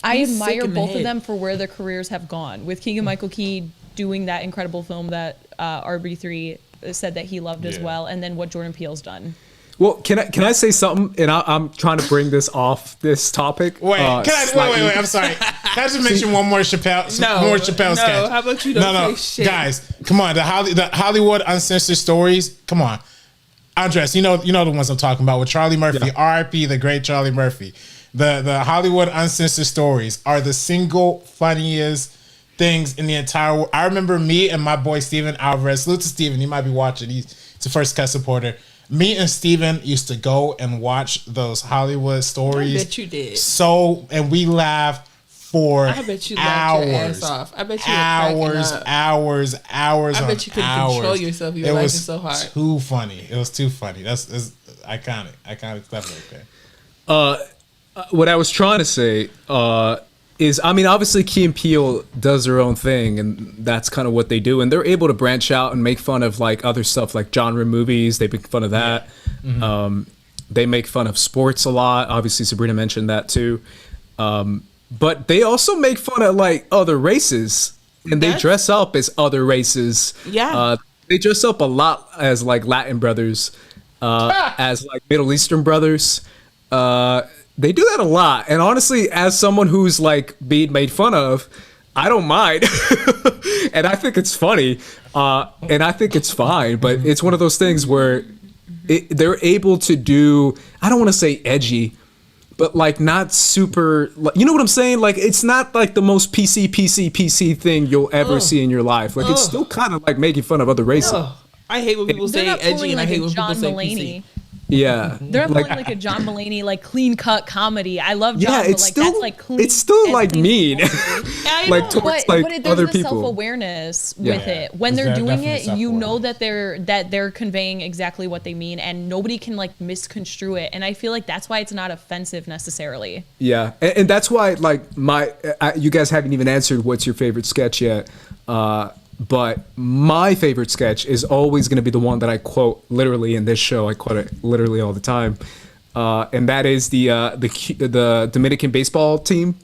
Speaker 5: admire both of them for where their careers have gone. With Keegan-Michael Key doing that incredible film that RB3 said that he loved as well, and then what Jordan Peele's done.
Speaker 2: Well, can I say something? And I'm trying to bring this off this topic.
Speaker 3: Wait, wait. I'm sorry. Can I just mention one more Chappelle sketch?
Speaker 4: How about you don't say shit?
Speaker 3: Guys, come on. The Hollywood Uncensored Stories. Come on, Andres. You know the ones I'm talking about with Charlie Murphy. R.I.P. the great Charlie Murphy. The Hollywood Uncensored Stories are the single funniest things in the entire world. I remember me and my boy Steven Alvarez. Salute to Steven. He might be watching. He's a First Cut supporter. Me and Steven used to go and watch those Hollywood Stories.
Speaker 4: I bet you did.
Speaker 3: And we laughed for
Speaker 4: I bet you
Speaker 3: hours.
Speaker 4: Laughed your ass off. I bet you
Speaker 3: hours. I
Speaker 4: bet you couldn't control yourself. You were laughing so hard.
Speaker 3: Too funny. It was too funny. That's iconic. Iconic stuff right there.
Speaker 2: What I was trying to say is, I mean, obviously Key and Peele does their own thing, and that's kind of what they do. And they're able to branch out and make fun of like other stuff, like genre movies. They make fun of that. Yeah. Mm-hmm. They make fun of sports a lot. Obviously, Sabrina mentioned that too. but they also make fun of like other races, and they
Speaker 4: That's-
Speaker 2: dress up as other races.
Speaker 4: Yeah.
Speaker 2: They dress up a lot as like Latin brothers, as like Middle Eastern brothers. They do that a lot, and honestly, as someone who's like being made fun of, I don't mind, and I think it's funny, and I think it's fine. But it's one of those things where they're able to do. I don't want to say edgy, but like not super. You know what I'm saying? Like it's not like the most PC thing you'll ever see in your life. Like it's still kind of like making fun of other races.
Speaker 4: I hate when people
Speaker 5: They're
Speaker 4: say
Speaker 5: not
Speaker 4: edgy,
Speaker 5: pulling
Speaker 4: and I
Speaker 5: like
Speaker 4: hate
Speaker 5: a
Speaker 4: when people
Speaker 5: John
Speaker 4: say
Speaker 5: Mulaney.
Speaker 4: PC.
Speaker 2: Yeah,
Speaker 5: They're not pulling like a John Mulaney like clean cut comedy. I love John,
Speaker 2: yeah.
Speaker 5: but
Speaker 2: It's
Speaker 5: like
Speaker 2: still
Speaker 5: that's like clean.
Speaker 2: it's still
Speaker 5: as
Speaker 2: like
Speaker 5: clean
Speaker 2: mean,
Speaker 5: as possible.
Speaker 4: I
Speaker 2: like
Speaker 4: know.
Speaker 2: towards
Speaker 5: But,
Speaker 2: like
Speaker 5: but there's
Speaker 2: other
Speaker 5: the
Speaker 2: people.
Speaker 5: self-awareness
Speaker 2: Yeah.
Speaker 5: with it. When
Speaker 3: There's
Speaker 5: they're doing
Speaker 3: definitely
Speaker 5: it, you know
Speaker 3: self-awareness.
Speaker 5: that they're conveying exactly what they mean, and nobody can like misconstrue it. And I feel like that's why it's not offensive necessarily.
Speaker 2: Yeah, and that's why like you guys haven't even answered what's your favorite sketch yet. But my favorite sketch is always going to be the one that I quote literally in this show. I quote it literally all the time, and that is the Dominican baseball team.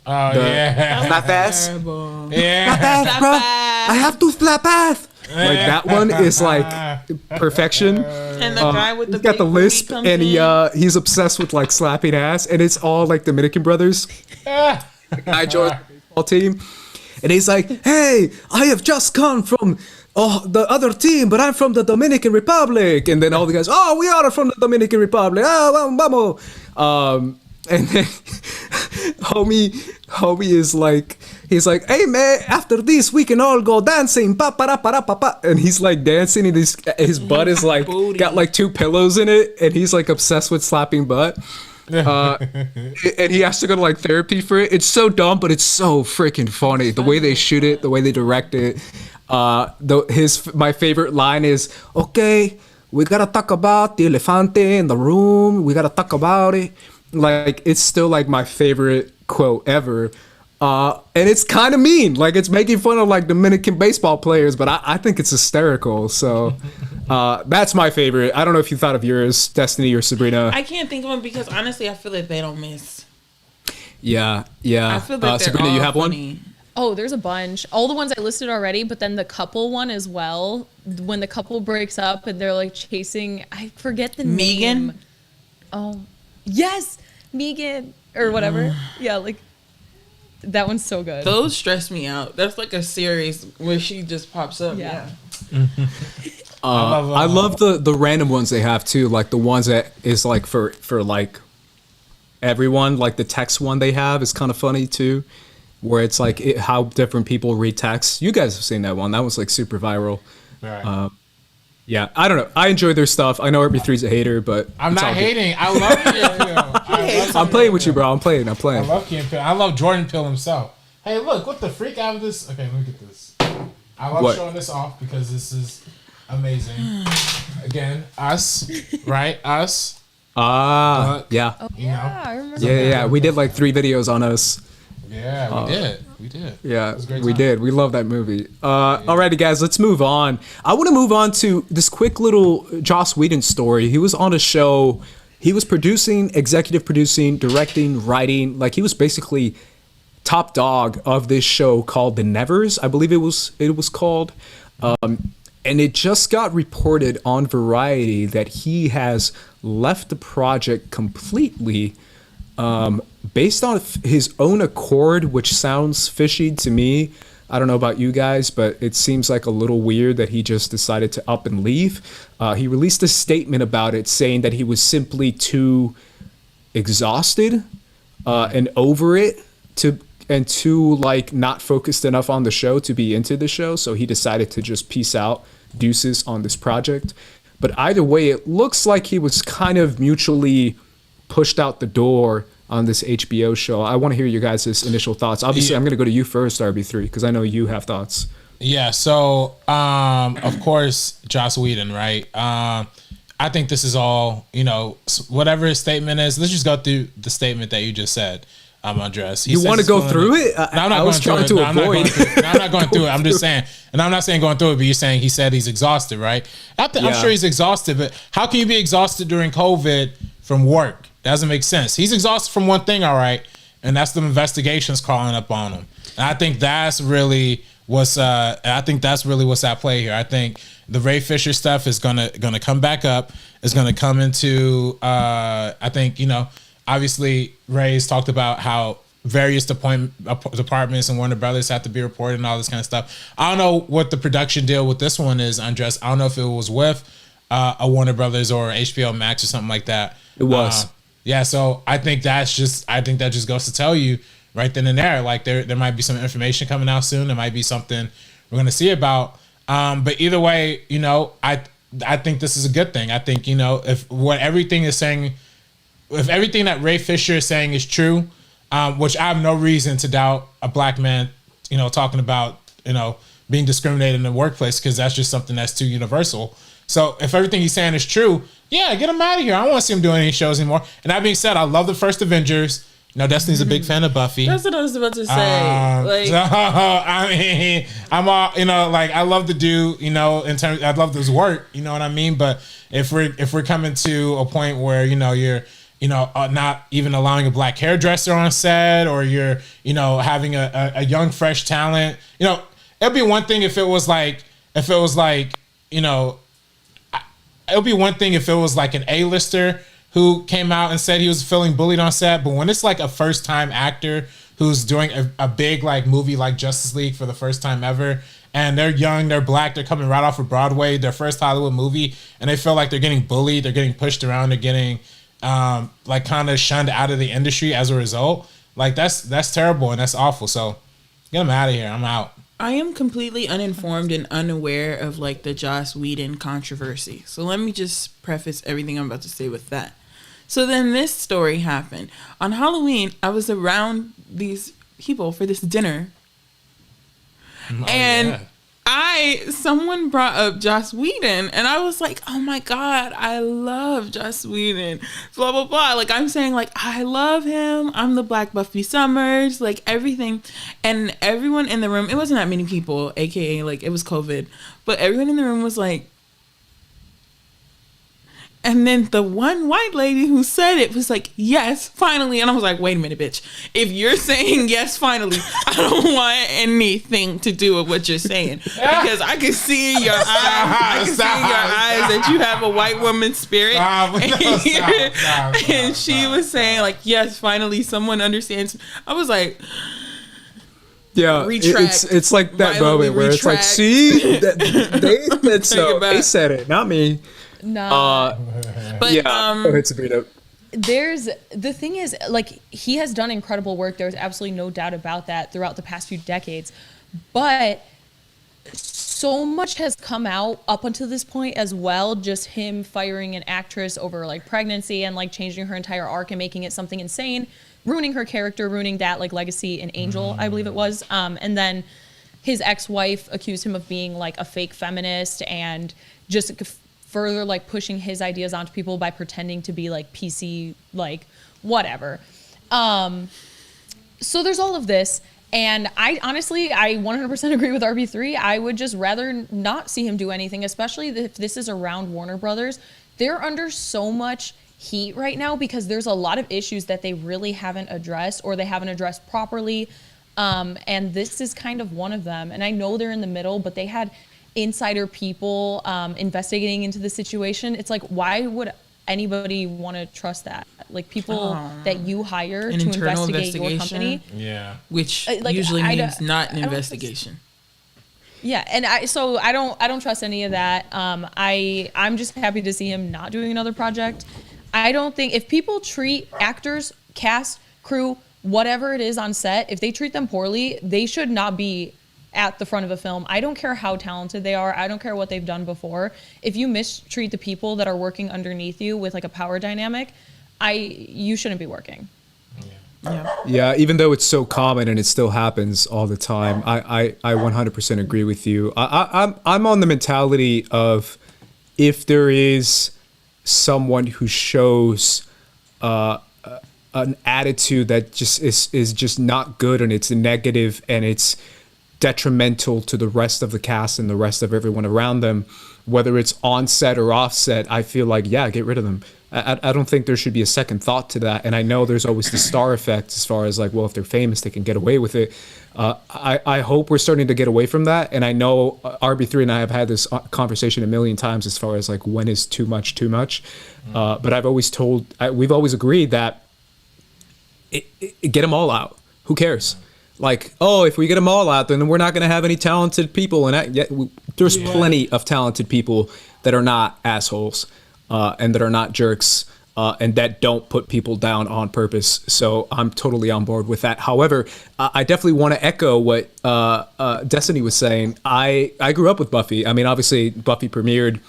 Speaker 3: Oh yeah.
Speaker 2: Slap ass,
Speaker 4: Terrible.
Speaker 3: Yeah.
Speaker 2: ass, bro. I have to slap ass. Like that one is like perfection.
Speaker 4: And the guy with the
Speaker 2: He's got the
Speaker 4: big booty
Speaker 2: lisp,
Speaker 4: comes
Speaker 2: and
Speaker 4: in.
Speaker 2: he's obsessed with like slapping ass, and it's all like Dominican brothers. I joined the baseball team, and he's like, "Hey, I have just come from the other team, but I'm from the Dominican Republic." And then all the guys, "Oh, we are from the Dominican Republic. Oh, vamos." And then homie is like, he's like, "Hey man, after this we can all go dancing, pa pa pa pa pa." And he's like dancing, and his butt is like
Speaker 4: Booty.
Speaker 2: got like 2 pillows in it, and he's like obsessed with slapping butt. And he has to go to like therapy for it. It's so dumb, but it's so freaking funny. The way they shoot it, the way they direct it. My favorite line is, "Okay, we gotta talk about the elefante in the room. We gotta talk about it." Like it's still like my favorite quote ever. And it's kind of mean. Like it's making fun of like Dominican baseball players, but I think it's hysterical. So that's my favorite. I don't know if you thought of yours, Destiny or Sabrina.
Speaker 4: I can't think of them because honestly, I feel like they don't miss.
Speaker 2: Yeah.
Speaker 4: I feel like they're
Speaker 2: Sabrina,
Speaker 4: all
Speaker 2: you have
Speaker 4: funny.
Speaker 5: Oh, there's a bunch. All the ones I listed already, but then the couple one as well. When the couple breaks up and they're like chasing, I forget the
Speaker 4: Megan?
Speaker 5: name. Oh, yes, Megan or whatever. Yeah, like that one's so good.
Speaker 4: Those stress me out. That's like a series where she just pops up.
Speaker 5: Yeah.
Speaker 2: I love the random ones they have too, like the ones that is like for like everyone. Like the text one they have is kind of funny too, where it's like how different people read text. You guys have seen that one. That was like super viral.
Speaker 3: Right.
Speaker 2: Yeah, I don't know. I enjoy their stuff. I know RB3's a hater, but
Speaker 3: I'm
Speaker 2: it's
Speaker 3: not
Speaker 2: all good.
Speaker 3: hating. I love Key and Peele.
Speaker 2: I'm playing with you, bro. I'm playing.
Speaker 3: I love Key and Peele. I love Jordan Peele himself. Hey, look, what the freak out of this? Okay, look at this. I love
Speaker 2: What?
Speaker 3: showing this off because this is amazing. Again, us, right? Us.
Speaker 2: Yeah.
Speaker 3: You know.
Speaker 5: I remember.
Speaker 2: Yeah. We did like 3 videos on us.
Speaker 3: Yeah, we did. We did.
Speaker 2: Yeah,
Speaker 3: It was a great
Speaker 2: we
Speaker 3: time.
Speaker 2: did. We love that movie. Alrighty, guys, let's move on. I want to move on to this quick little Joss Whedon story. He was on a show. He was producing, executive producing, directing, writing. Like he was basically top dog of this show called The Nevers. I believe it was called. And it just got reported on Variety that he has left the project completely. Based on his own accord, which sounds fishy to me. I don't know about you guys, but it seems like a little weird that he just decided to up and leave. He released a statement about it saying that he was simply too exhausted and over it and too like not focused enough on the show to be into the show. So he decided to just peace out, deuces on this project. But either way, it looks like he was kind of mutually pushed out the door on this HBO show. I want to hear you guys' initial thoughts. Obviously, I'm going to go to you first, RB3, because I know you have thoughts.
Speaker 3: Yeah, so of course, Joss Whedon, right? I think this is all, whatever his statement is. Let's just go through the statement that you just said, Andres.
Speaker 2: You want to go through it?
Speaker 3: No, I'm not
Speaker 2: I was
Speaker 3: going
Speaker 2: trying
Speaker 3: through
Speaker 2: to
Speaker 3: it. No,
Speaker 2: avoid.
Speaker 3: I'm not going through it. I'm just saying, and I'm not saying going through it, but you're saying he said he's exhausted, right? I'm sure he's exhausted, but how can you be exhausted during COVID from work? Doesn't make sense. He's exhausted from one thing, all right, and that's the investigations calling up on him. And I think that's really what's at play here. I think the Ray Fisher stuff is gonna come back up. Is gonna come into I think, you know, obviously Ray's talked about how various departments and Warner Brothers have to be reported and all this kind of stuff. I don't know what the production deal with this one is, Andres. I don't know if it was with a Warner Brothers or HBO Max or something like that.
Speaker 2: It was.
Speaker 3: Yeah, so I think that just goes to tell you right then and there, like there might be some information coming out soon. There might be something we're gonna see about. But either way, you know, I think this is a good thing. I think, you know, if everything that Ray Fisher is saying is true, which I have no reason to doubt a black man, you know, talking about, you know, being discriminated in the workplace, because that's just something that's too universal. So if everything he's saying is true, yeah, get him out of here. I don't want to see him doing any shows anymore. And that being said, I love the first Avengers. You know, Destiny's a big fan of Buffy.
Speaker 4: That's what I was about to say.
Speaker 3: So, I mean, I'm all, you know, like, I love the dude, you know, in terms, I love his work, you know what I mean? But if we're coming to a point where, you know, you're, you know, not even allowing a black hairdresser on set, or you're, you know, having a young, fresh talent, you know, it'd be one thing if it was like, you know, it would be one thing if it was like an A-lister who came out and said he was feeling bullied on set. But when it's like a first-time actor who's doing a big like movie like Justice League for the first time ever, and they're young, they're black, they're coming right off of Broadway, their first Hollywood movie, and they feel like they're getting bullied, they're getting pushed around, they're getting like kind of shunned out of the industry as a result. Like that's terrible and that's awful. So get them out of here. I'm out.
Speaker 4: I am completely uninformed and unaware of like the Joss Whedon controversy. So let me just preface everything I'm about to say with that. So then this story happened. On Halloween, I was around these people for this dinner. Someone brought up Joss Whedon, and I was like, oh my God, I love Joss Whedon. Blah, blah, blah. Like, I'm saying, like, I love him. I'm the Black Buffy Summers, like, everything. And everyone in the room, it wasn't that many people, AKA, like, it was COVID. But everyone in the room was like, and then the one white lady who said it was like, yes, finally. And I was like, wait a minute, bitch. If you're saying yes, finally, I don't want anything to do with what you're saying. Because I can see in your eyes, that you have a white woman's spirit. And she was saying like, yes, finally, someone understands. I was like,
Speaker 2: yeah,
Speaker 4: retract,
Speaker 2: it's like that moment where it's like, see, they said so. They said it, not me.
Speaker 5: No.
Speaker 4: But
Speaker 2: yeah, go ahead, Sabrina.
Speaker 5: The thing is, like, he has done incredible work. There's absolutely no doubt about that throughout the past few decades. But so much has come out up until this point as well. Just him firing an actress over like pregnancy and like changing her entire arc and making it something insane, ruining her character, ruining that like legacy in Angel, I believe it was. And then his ex-wife accused him of being like a fake feminist and just further like pushing his ideas onto people by pretending to be like PC, like whatever. So there's all of this. And I 100% agree with RB3. I would just rather not see him do anything, especially if this is around Warner Brothers. They're under so much heat right now because there's a lot of issues that they really haven't addressed or they haven't addressed properly. And this is kind of one of them. And I know they're in the middle, but they had insider people investigating into the situation. It's like, why would anybody want to trust that? Like people that you hire to investigate your company.
Speaker 3: Yeah.
Speaker 4: Which like, usually means not an investigation.
Speaker 5: Yeah, and I don't trust any of that. I'm just happy to see him not doing another project. I don't think if people treat actors, cast, crew, whatever it is on set, if they treat them poorly, they should not be at the front of a film. I don't care how talented they are. I don't care what they've done before. If you mistreat the people that are working underneath you with like a power dynamic, you shouldn't be working.
Speaker 2: Yeah, even though it's so common and it still happens all the time, I 100% agree with you. I'm on the mentality of if there is someone who shows an attitude that just is just not good and it's negative and it's detrimental to the rest of the cast and the rest of everyone around them, whether it's on set or off set, I feel like, yeah, get rid of them. I don't think there should be a second thought to that. And I know there's always the star effect as far as like, well, if they're famous, they can get away with it. I hope we're starting to get away from that. And I know RB3 and I have had this conversation a million times as far as like, when is too much too much? But I've always we've always agreed that get them all out. Who cares? Like, oh, if we get them all out, then we're not going to have any talented people. And there's plenty of talented people that are not assholes and that are not jerks and that don't put people down on purpose. So I'm totally on board with that. However, I definitely want to echo what Destiny was saying. I grew up with Buffy. I mean, obviously, Buffy premiered,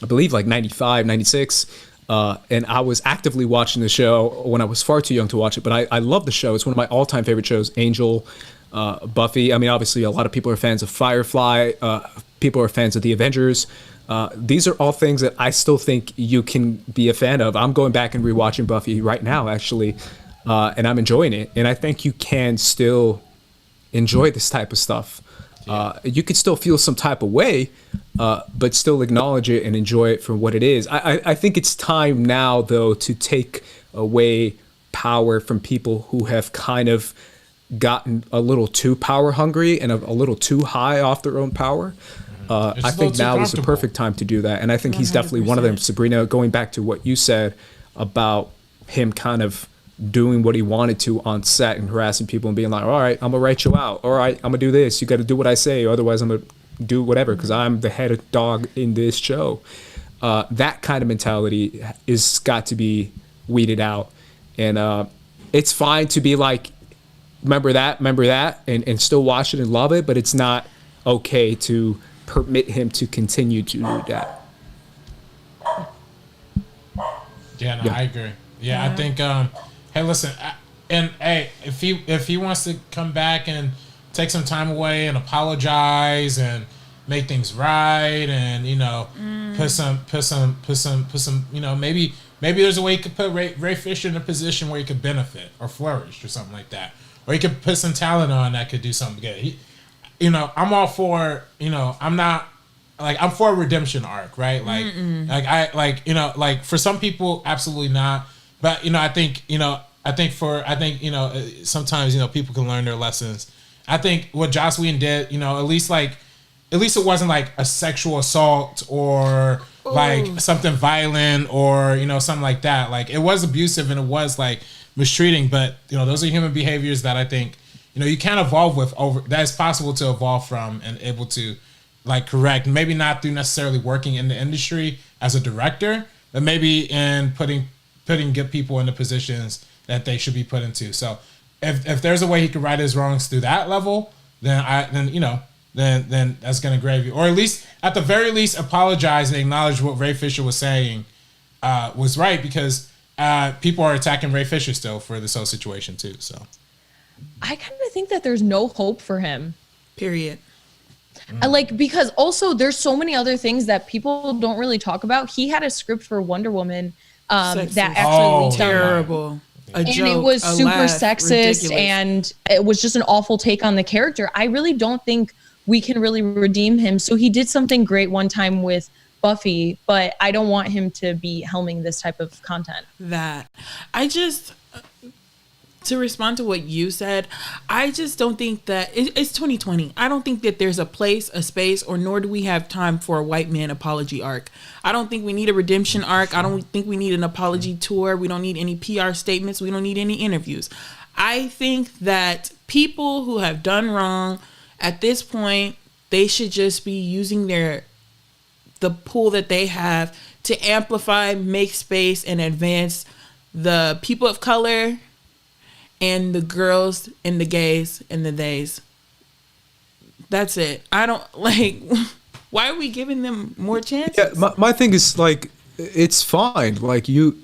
Speaker 2: I believe, like 95, 96. And I was actively watching the show when I was far too young to watch it, but I love the show. It's one of my all-time favorite shows, Angel, Buffy. I mean, obviously, a lot of people are fans of Firefly. People are fans of The Avengers. These are all things that I still think you can be a fan of. I'm going back and rewatching Buffy right now, actually, and I'm enjoying it. And I think you can still enjoy this type of stuff. You could still feel some type of way, but still acknowledge it and enjoy it for what it is. I think it's time now, though, to take away power from people who have kind of gotten a little too power hungry and a little too high off their own power. I think now is the perfect time to do that. And I think he's definitely one of them. Sabrina, going back to what you said about him kind of doing what he wanted to on set and harassing people and being like, all right, I'm gonna write you out. All right, I'm gonna do this. You got to do what I say, or otherwise I'm gonna do whatever because I'm the head dog in this show. That kind of mentality is got to be weeded out. And it's fine to be like, remember that, and still watch it and love it, but it's not okay to permit him to continue to do that.
Speaker 3: Yeah, I agree. Yeah, I think hey, listen, if he wants to come back and take some time away and apologize and make things right, and put some, maybe there's a way you could put Ray Fisher in a position where he could benefit or flourish or something like that, or he could put some talent on that could do something good. I'm all for, I'm for a redemption arc, right? Like for some people, absolutely not. But I think sometimes people can learn their lessons. I think what Joss Whedon did, at least it wasn't like a sexual assault or like something violent or something like that. Like it was abusive and it was like mistreating, but those are human behaviors that I think you can evolve with over. That is possible to evolve from and able to like correct. Maybe not through necessarily working in the industry as a director, but maybe in putting good people into positions that they should be put into. So if there's a way he could right his wrongs through that level, then that's gonna grave you, or at the very least apologize and acknowledge what Ray Fisher was saying was right, because people are attacking Ray Fisher still for this whole situation too. So
Speaker 5: I kind of think that there's no hope for him.
Speaker 4: Period.
Speaker 5: Because also there's so many other things that people don't really talk about. He had a script for Wonder Woman that actually leaked
Speaker 4: terrible.
Speaker 5: And it was super sexist, ridiculous. And it was just an awful take on the character. I really don't think we can really redeem him. So he did something great one time with Buffy, but I don't want him to be helming this type of content.
Speaker 4: To respond to what you said, I just don't think that it's 2020. I don't think that there's a place, a space, or nor do we have time for a white man apology arc. I don't think we need a redemption arc. I don't think we need an apology tour. We don't need any PR statements. We don't need any interviews. I think that people who have done wrong at this point, they should just be using the pool that they have to amplify, make space, and advance the people of color and the girls and the gays and the theys. That's it. I don't why are we giving them more chances?
Speaker 2: Yeah, my thing is like, it's fine. Like you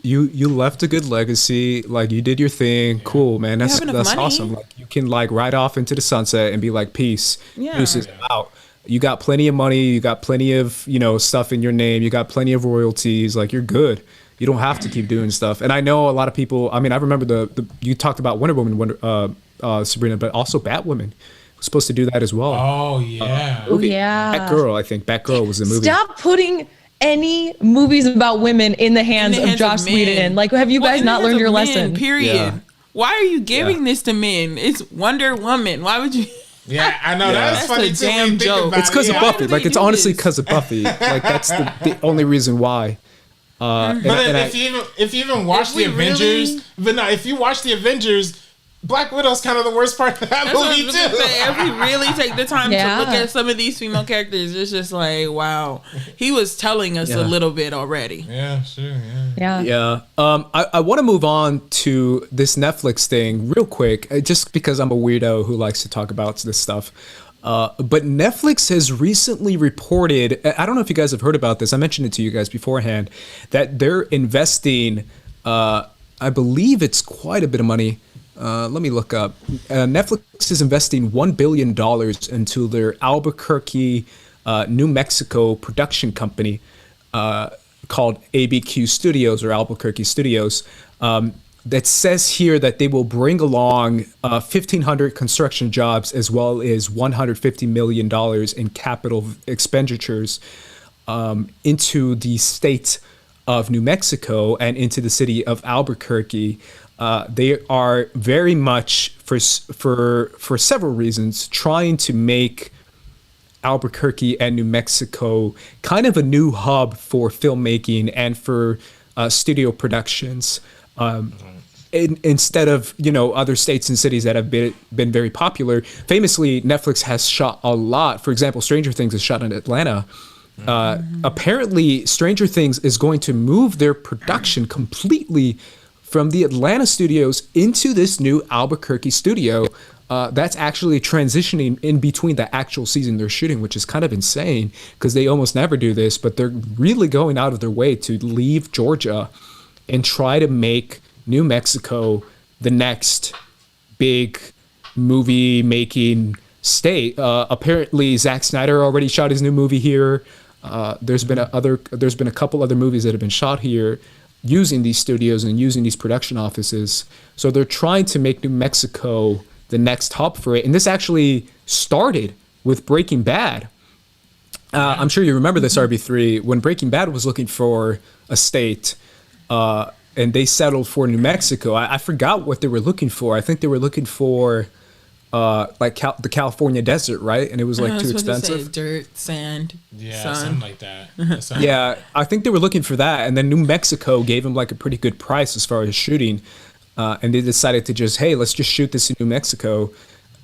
Speaker 2: left a good legacy. Like you did your thing. Cool, man. That's awesome. Like you can like ride off into the sunset and be like, peace. Yeah. Deuces, out. You got plenty of money. You got plenty of stuff in your name. You got plenty of royalties. Like you're good. You don't have to keep doing stuff. And I know a lot of people, I mean, I remember you talked about Wonder Woman, Sabrina, but also Batwoman. was supposed to do that as well.
Speaker 3: Oh yeah.
Speaker 2: Movie.
Speaker 5: yeah.
Speaker 2: Batgirl, I think. Batgirl was the movie.
Speaker 5: Stop putting any movies about women in the hands of Joss
Speaker 4: men.
Speaker 5: Whedon. Like, have you
Speaker 4: Well,
Speaker 5: guys
Speaker 4: in the
Speaker 5: not
Speaker 4: hands
Speaker 5: learned
Speaker 4: of
Speaker 5: your
Speaker 4: men,
Speaker 5: lesson?
Speaker 4: Period.
Speaker 2: Yeah.
Speaker 4: Why are you giving this to men? It's Wonder Woman. Why would you?
Speaker 3: Yeah, I know that's funny
Speaker 4: a
Speaker 3: too. when
Speaker 4: damn
Speaker 3: you think
Speaker 4: joke.
Speaker 3: about
Speaker 2: It's
Speaker 3: it.
Speaker 2: because of
Speaker 3: Yeah.
Speaker 2: Buffy.
Speaker 4: do
Speaker 2: Like,
Speaker 4: they
Speaker 2: it's
Speaker 4: do
Speaker 2: honestly
Speaker 4: this?
Speaker 2: because of Buffy. Like, that's the only reason why.
Speaker 3: But if you even watch the
Speaker 4: we
Speaker 3: Avengers,
Speaker 4: really-
Speaker 3: but no, if you watch the Avengers, Black Widow's kind of the worst part of that
Speaker 4: That's what I
Speaker 3: movie
Speaker 4: was gonna say. If
Speaker 3: too.
Speaker 4: we really take the time to
Speaker 5: Yeah.
Speaker 4: look at some of these female characters, it's just like, wow, he was telling us a
Speaker 2: Yeah.
Speaker 4: little bit already.
Speaker 3: Yeah, sure, yeah.
Speaker 5: Yeah.
Speaker 2: Yeah. I want to move on to this Netflix thing real quick, just because I'm a weirdo who likes to talk about this stuff. But Netflix has recently reported, I don't know if you guys have heard about this, I mentioned it to you guys beforehand, that they're investing, I believe it's quite a bit of money. Let me look up. Netflix is investing $1 billion into their Albuquerque, New Mexico production company called ABQ Studios or Albuquerque Studios. That says here that they will bring along 1,500 construction jobs as well as $150 million in capital expenditures into the state of New Mexico and into the city of Albuquerque. They are very much, for several reasons, trying to make Albuquerque and New Mexico kind of a new hub for filmmaking and for studio productions. Instead of other states and cities that have been very popular. Famously, Netflix has shot a lot. For example, Stranger Things is shot in Atlanta. Apparently, Stranger Things is going to move their production completely from the Atlanta studios into this new Albuquerque studio. That's actually transitioning in between the actual season they're shooting, which is kind of insane because they almost never do this, but they're really going out of their way to leave Georgia and try to make New Mexico the next big movie making state. Apparently, Zack Snyder already shot his new movie here. There's been a couple other movies that have been shot here using these studios and using these production offices. So they're trying to make New Mexico the next hub for it. And this actually started with Breaking Bad. I'm sure you remember this, RB3, when Breaking Bad was looking for a state, and they settled for New Mexico. I forgot what they were looking for. I think they were looking for the California desert, right? And it was like too expensive.
Speaker 4: Dirt, sand,
Speaker 3: Yeah,
Speaker 4: sun.
Speaker 3: something like that.
Speaker 2: Yeah, I think they were looking for that, and then New Mexico gave them like a pretty good price as far as shooting, and they decided to just, hey, let's just shoot this in New Mexico,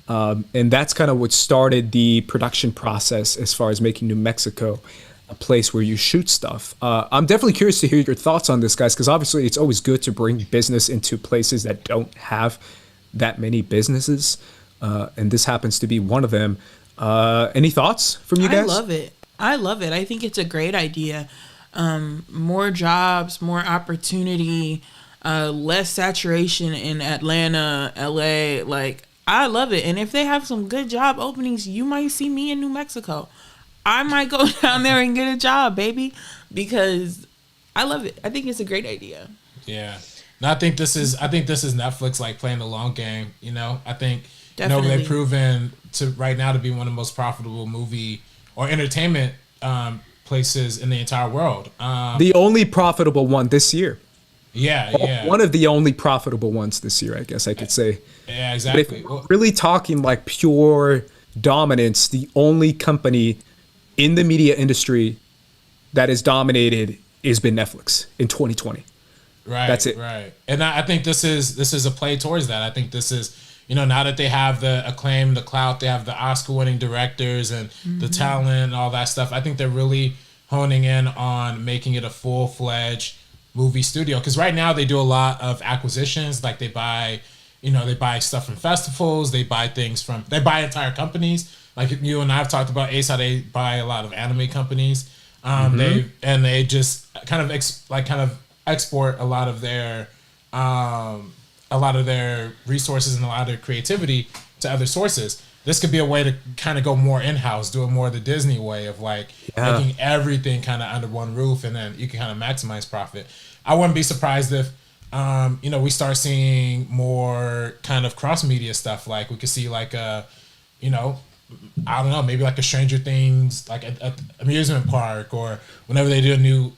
Speaker 2: and that's kind of what started the production process as far as making New Mexico a place where you shoot stuff. I'm definitely curious to hear your thoughts on this, guys, because obviously it's always good to bring business into places that don't have that many businesses, and this happens to be one of them. Any thoughts from you guys?
Speaker 4: I love it. I think it's a great idea. More jobs, more opportunity, less saturation in Atlanta, LA. Like, I love it. And if they have some good job openings, you might see me in New Mexico. I might go down there and get a job, baby, because I love it. I think it's a great idea.
Speaker 3: Yeah. No, I think this is Netflix like playing the long game, I think
Speaker 4: Definitely.
Speaker 3: they've proven to right now to be one of the most profitable movie or entertainment places in the entire world.
Speaker 2: The only profitable one this year.
Speaker 3: Yeah.
Speaker 2: One of the only profitable ones this year, I guess I could say.
Speaker 3: Yeah,
Speaker 2: But
Speaker 3: exactly.
Speaker 2: if we're really talking like pure dominance, the only company in the media industry that is dominated has been Netflix in 2020.
Speaker 3: Right.
Speaker 2: That's it.
Speaker 3: Right. And I think this is a play towards that. I think this is, now that they have the acclaim, the clout, they have the Oscar-winning directors and the talent and all that stuff. I think they're really honing in on making it a full-fledged movie studio. Because right now they do a lot of acquisitions. Like they buy stuff from festivals. They buy entire companies. Like you and I have talked about Ace, how they buy a lot of anime companies. They just kind of export a lot of their resources and a lot of their creativity to other sources. This could be a way to kind of go more in-house, do it more the Disney way of making everything kind of under one roof, and then you can kind of maximize profit. I wouldn't be surprised if we start seeing more kind of cross-media stuff. Like we could see like a you know, I don't know, maybe like a Stranger Things, like a amusement park, or whenever they do the new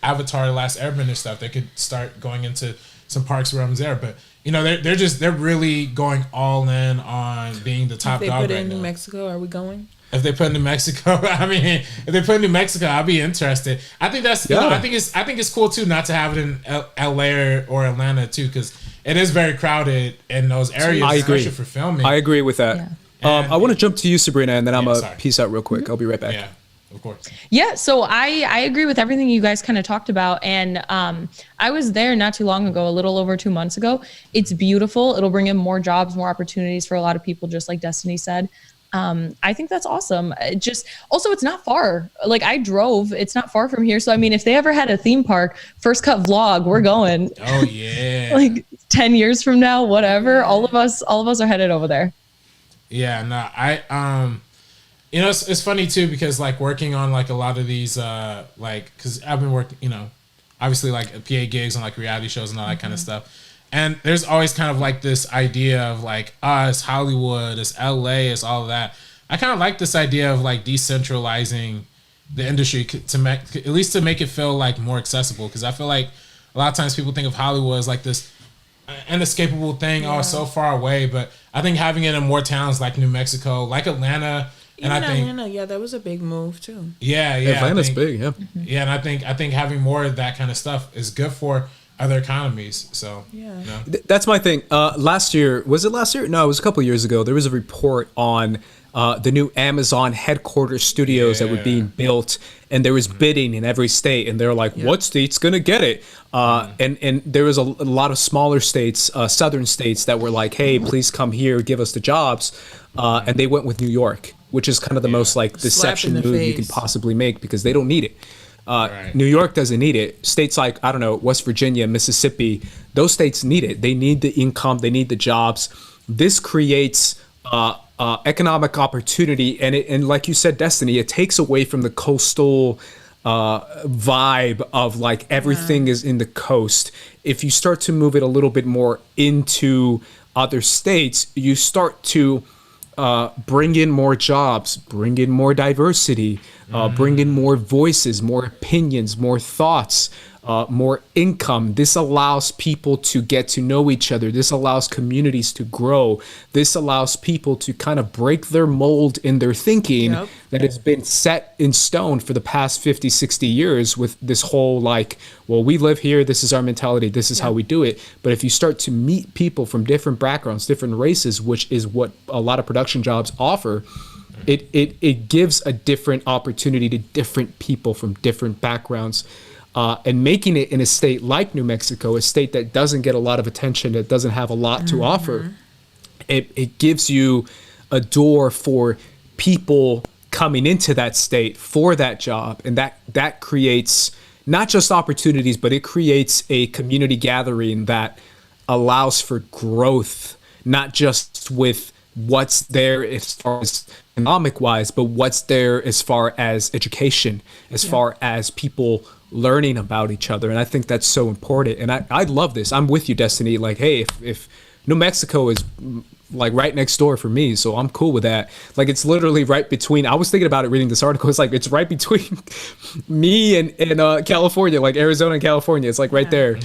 Speaker 3: Avatar: The Last Airbender stuff, they could start going into some parks around there. But you know, they're really going all in on being the top dog right now.
Speaker 4: If they put it in New Mexico, are we going?
Speaker 3: If they put in New Mexico, I mean, if they put in New Mexico, I'll be interested. I think that's, you know, I think it's cool too not to have it in LA or Atlanta too, because it is very crowded in those areas, especially for filming.
Speaker 2: I agree with that.
Speaker 5: Yeah.
Speaker 2: I want to jump to you, Sabrina, and then I'm going to peace out real quick. I'll be right back.
Speaker 3: Yeah, of course.
Speaker 5: Yeah, so I agree with everything you guys kind of talked about. And I was there not too long ago, a little over 2 months ago. It's beautiful. It'll bring in more jobs, more opportunities for a lot of people, just like Destiny said. I think that's awesome. Also, it's not far. Like, I drove, it's not far from here. So, I mean, if they ever had a theme park, First Cut Vlog, we're going.
Speaker 3: Oh, yeah.
Speaker 5: Like 10 years from now, whatever, all of us are headed over there.
Speaker 3: Yeah, no, you know, it's funny too, because like working on like a lot of these, like, cause I've been working, you know, obviously like PA gigs on like reality shows and all that kind of stuff. And there's always kind of like this idea of like, it's Hollywood, it's LA, it's all of that. I kind of like this idea of like decentralizing the industry to make, at least to make it feel like more accessible. Cause I feel like a lot of times people think of Hollywood as like this inescapable thing, oh, so far away. But I think having it in more towns like New Mexico, like Atlanta, and I think
Speaker 4: Atlanta, yeah, that was a big move too.
Speaker 3: Yeah,
Speaker 2: Atlanta's big, yeah.
Speaker 3: Yeah, and I think having more of that kind of stuff is good for other economies. So
Speaker 4: yeah,
Speaker 3: you know.
Speaker 2: That's my thing. Last year, was it last year? No, it was a couple of years ago. There was a report on the new Amazon headquarters studios that were being built, and there was bidding in every state, and they're like, what state's gonna get it? And there was a lot of smaller states, southern states, that were like, hey, please come here, give us the jobs, and they went with New York, which is kind of the most like deception move you can possibly make, because they don't need it. New York doesn't need it. States like, I don't know, West Virginia, Mississippi, those states need it. They need the income, they need the jobs. This creates economic opportunity, and like you said, Destiny, it takes away from the coastal vibe of like everything is in the coast. If you start to move it a little bit more into other states, you start to bring in more jobs, bring in more diversity, bring in more voices, more opinions, more thoughts, more income. This allows people to get to know each other. This allows communities to grow. This allows people to kind of break their mold in their thinking that has been set in stone for the past 50, 60 years with this whole like, well, we live here, this is our mentality, this is how we do it. But if you start to meet people from different backgrounds, different races, which is what a lot of production jobs offer, it gives a different opportunity to different people from different backgrounds. And making it in a state like New Mexico, a state that doesn't get a lot of attention, that doesn't have a lot to offer, it gives you a door for people coming into that state for that job. And that creates not just opportunities, but it creates a community gathering that allows for growth, not just with what's there as far as economic wise, but what's there as far as education, as far as people learning about each other. And I think that's so important. And I love this. I'm with you, Destiny. Like, hey, if New Mexico is like right next door for me, so I'm cool with that. Like, it's literally right between, I was thinking about it reading this article, it's like it's right between me and California, like Arizona and California. It's like right there.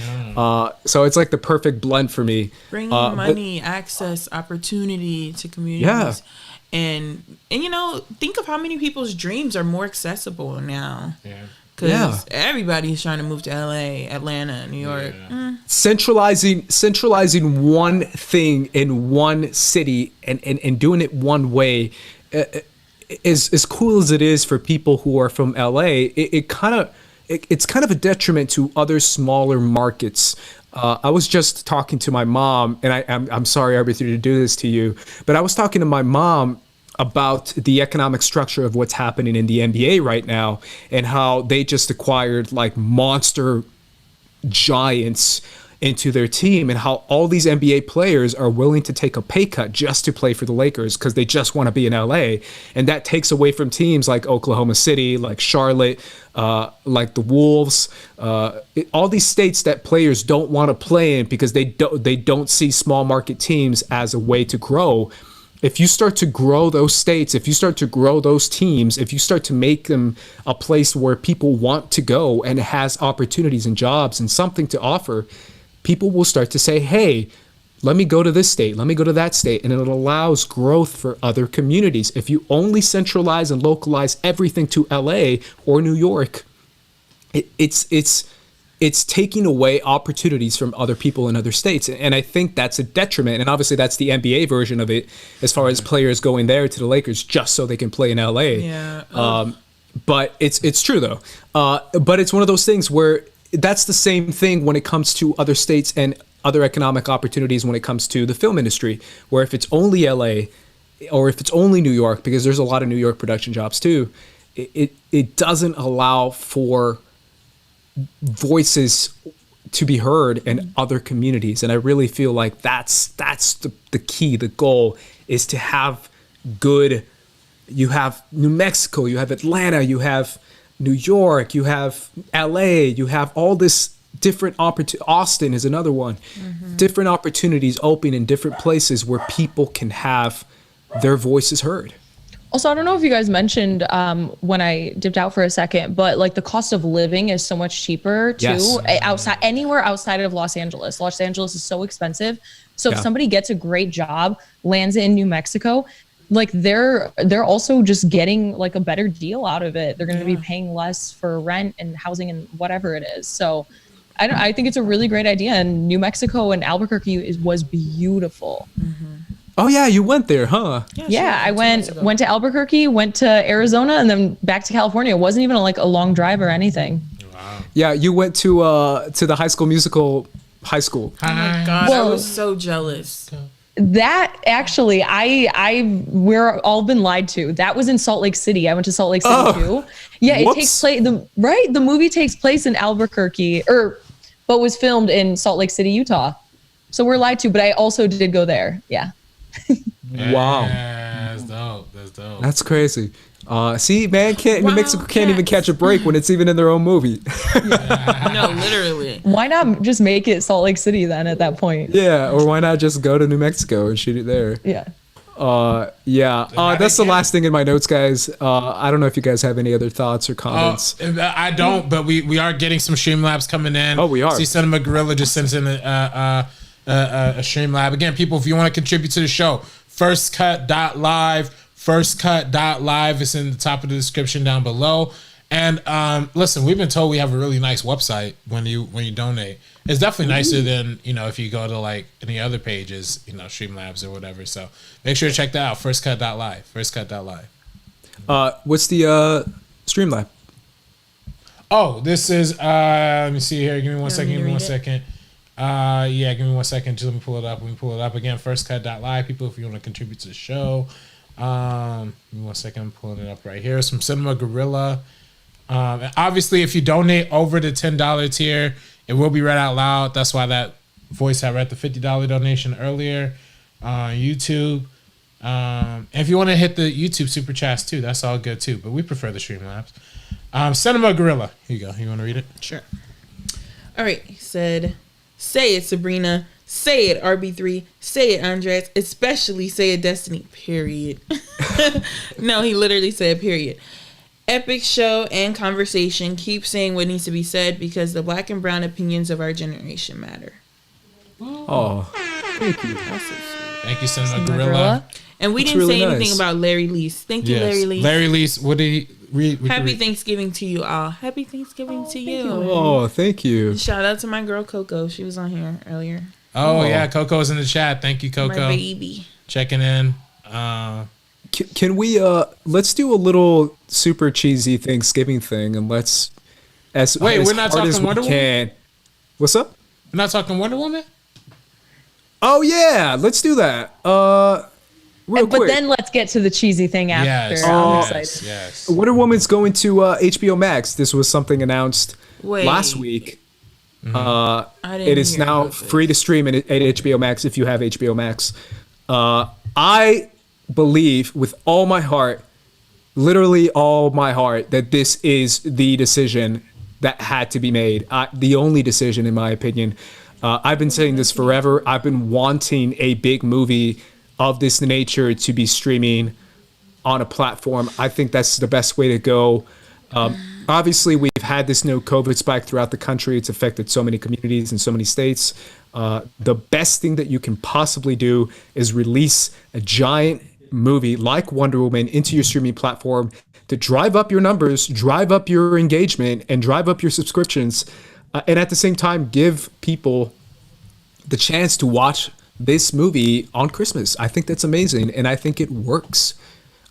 Speaker 2: So it's like the perfect blend for me.
Speaker 4: Bringing money, access, opportunity to communities. And you know, think of how many people's dreams are more accessible now. Because everybody's trying to move to LA, Atlanta, New York.
Speaker 2: Centralizing one thing in one city and doing it one way, is as cool as it is for people who are from LA. It's kind of a detriment to other smaller markets. I was just talking to my mom, and I'm sorry, Arbiter, to do this to you, but I was talking to my mom about the economic structure of what's happening in the NBA right now, and how they just acquired like monster giants into their team, and how all these NBA players are willing to take a pay cut just to play for the Lakers because they just want to be in LA. And that takes away from teams like Oklahoma City, like Charlotte, like the Wolves, all these states that players don't want to play in because they don't see small market teams as a way to grow. If you start to grow those states, if you start to grow those teams, if you start to make them a place where people want to go and it has opportunities and jobs and something to offer, people will start to say, hey, let me go to this state, let me go to that state. And it allows growth for other communities. If you only centralize and localize everything to LA or New York, it's taking away opportunities from other people in other states. And I think that's a detriment. And obviously that's the NBA version of it, as far as players going there to the Lakers just so they can play in LA.
Speaker 4: Yeah.
Speaker 2: But it's true though. But it's one of those things where that's the same thing when it comes to other states and other economic opportunities when it comes to the film industry, where if it's only LA or if it's only New York, because there's a lot of New York production jobs too, it doesn't allow for voices to be heard in other communities. And I really feel like that's the key. The goal is to have good, you have New Mexico, you have Atlanta, you have New York, you have LA, you have all this different opportunities. Austin is another one. Different opportunities open in different places where people can have their voices heard.
Speaker 5: Also, I don't know if you guys mentioned when I dipped out for a second, but like the cost of living is so much cheaper too.
Speaker 2: Yes.
Speaker 5: Anywhere outside of Los Angeles. Los Angeles is so expensive. So if somebody gets a great job, lands in New Mexico, like they're also just getting like a better deal out of it. They're going to be paying less for rent and housing and whatever it is. So I think it's a really great idea. And New Mexico and Albuquerque was beautiful.
Speaker 2: Oh yeah, you went there, huh?
Speaker 5: Yeah, I went to Albuquerque, went to Arizona, and then back to California. It wasn't even like a long drive or anything.
Speaker 3: Wow.
Speaker 2: Yeah, you went to the High School Musical high school.
Speaker 4: Oh my God, I was so jealous.
Speaker 5: That actually, we're all been lied to. That was in Salt Lake City. I went to Salt Lake City too. Yeah, it takes place. The movie takes place in Albuquerque, but was filmed in Salt Lake City, Utah. So we're lied to. But I also did go there. Yeah.
Speaker 2: Wow.
Speaker 3: Yeah, that's dope. That's dope.
Speaker 2: That's crazy. See, man, New Mexico can't even catch a break when it's even in their own movie.
Speaker 4: No, literally.
Speaker 5: Why not just make it Salt Lake City then at that point?
Speaker 2: Yeah, or why not just go to New Mexico and shoot it there?
Speaker 5: Yeah.
Speaker 2: That's the last thing in my notes, guys. I don't know if you guys have any other thoughts or comments.
Speaker 3: I don't, but we are getting some Streamlabs coming in.
Speaker 2: Oh, we are.
Speaker 3: See, Cinema Gorilla just sent in a Streamlab. Again, people, if you want to contribute to the show, firstcut.live, firstcut.live is in the top of the description down below. And listen, we've been told we have a really nice website when you donate. It's definitely nicer than, if you go to like any other pages, Streamlabs or whatever. So make sure to check that out, firstcut.live, firstcut.live.
Speaker 2: What's the Streamlab?
Speaker 3: Oh, this is let me see here. Give me one second. Give me 1 second. Give me 1 second. Just let me pull it up. Let me pull it up again. Firstcut.live. People, if you want to contribute to the show, give me 1 second. I'm pulling it up right here. Some Cinema Gorilla. And obviously, if you donate over the $10 tier, it will be read out loud. That's why that voice had read the $50 donation earlier on YouTube. And if you want to hit the YouTube super chats too, that's all good too. But we prefer the Streamlabs. Cinema Gorilla. Here you go. You want to read it?
Speaker 4: Sure. All right. He said, say it, Sabrina. Say it, RB3. Say it, Andres. Especially say it, Destiny. Period. No, he literally said period. Epic show and conversation. Keep saying what needs to be said because the black and brown opinions of our generation matter.
Speaker 2: Oh, thank you.
Speaker 4: That's so sweet.
Speaker 3: Thank you, Cinema Gorilla.
Speaker 4: And we
Speaker 2: That's
Speaker 4: didn't
Speaker 2: really
Speaker 4: say anything
Speaker 2: nice.
Speaker 4: about Larry Lease. Thank you,
Speaker 3: Yes.
Speaker 4: Larry Lease.
Speaker 3: Larry Lease, what did he read?
Speaker 4: Happy Thanksgiving to you all. Happy Thanksgiving to you.
Speaker 2: Oh, thank you.
Speaker 4: Shout out to my girl Coco. She was on here earlier.
Speaker 3: Oh, yeah, Coco's in the chat. Thank you, Coco.
Speaker 4: My baby.
Speaker 3: Checking in.
Speaker 2: Can we let's do a little super cheesy Thanksgiving thing and let's
Speaker 3: Wait, we're not talking Wonder
Speaker 2: Woman? What's up?
Speaker 3: We're not talking Wonder Woman?
Speaker 2: Oh yeah, let's do that. Real
Speaker 5: But
Speaker 2: quick.
Speaker 5: then let's get to the cheesy thing after.
Speaker 3: Yes.
Speaker 5: I'm
Speaker 3: yes,
Speaker 5: excited.
Speaker 3: yes.
Speaker 2: Wonder Woman's going to HBO Max. This was something announced
Speaker 4: Wait.
Speaker 2: last week. It is now free to stream at HBO Max if you have HBO Max. I believe with all my heart, literally all my heart, that this is the decision that had to be made. The only decision, in my opinion. I've been saying this forever. I've been wanting a big movie of this nature to be streaming on a platform. I think that's the best way to go. Obviously, we've had this new COVID spike throughout the country. It's affected so many communities in so many states. The best thing that you can possibly do is release a giant movie like Wonder Woman into your streaming platform to drive up your numbers, drive up your engagement, and drive up your subscriptions. And at the same time, give people the chance to watch this movie on Christmas. I think that's amazing, and I think it works.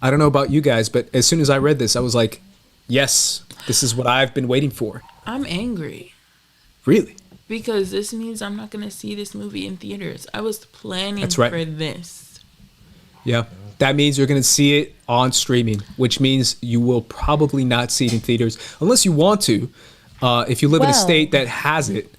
Speaker 2: I don't know about you guys, but as soon as I read this, I was like, yes, this is what I've been waiting for.
Speaker 4: I'm angry.
Speaker 2: Really?
Speaker 4: Because this means I'm not going to see this movie in theaters. I was planning
Speaker 2: That's right.
Speaker 4: for this.
Speaker 2: Yeah. That means you're going to see it on streaming, which means you will probably not see it in theaters unless you want to. If you live in a state that has it.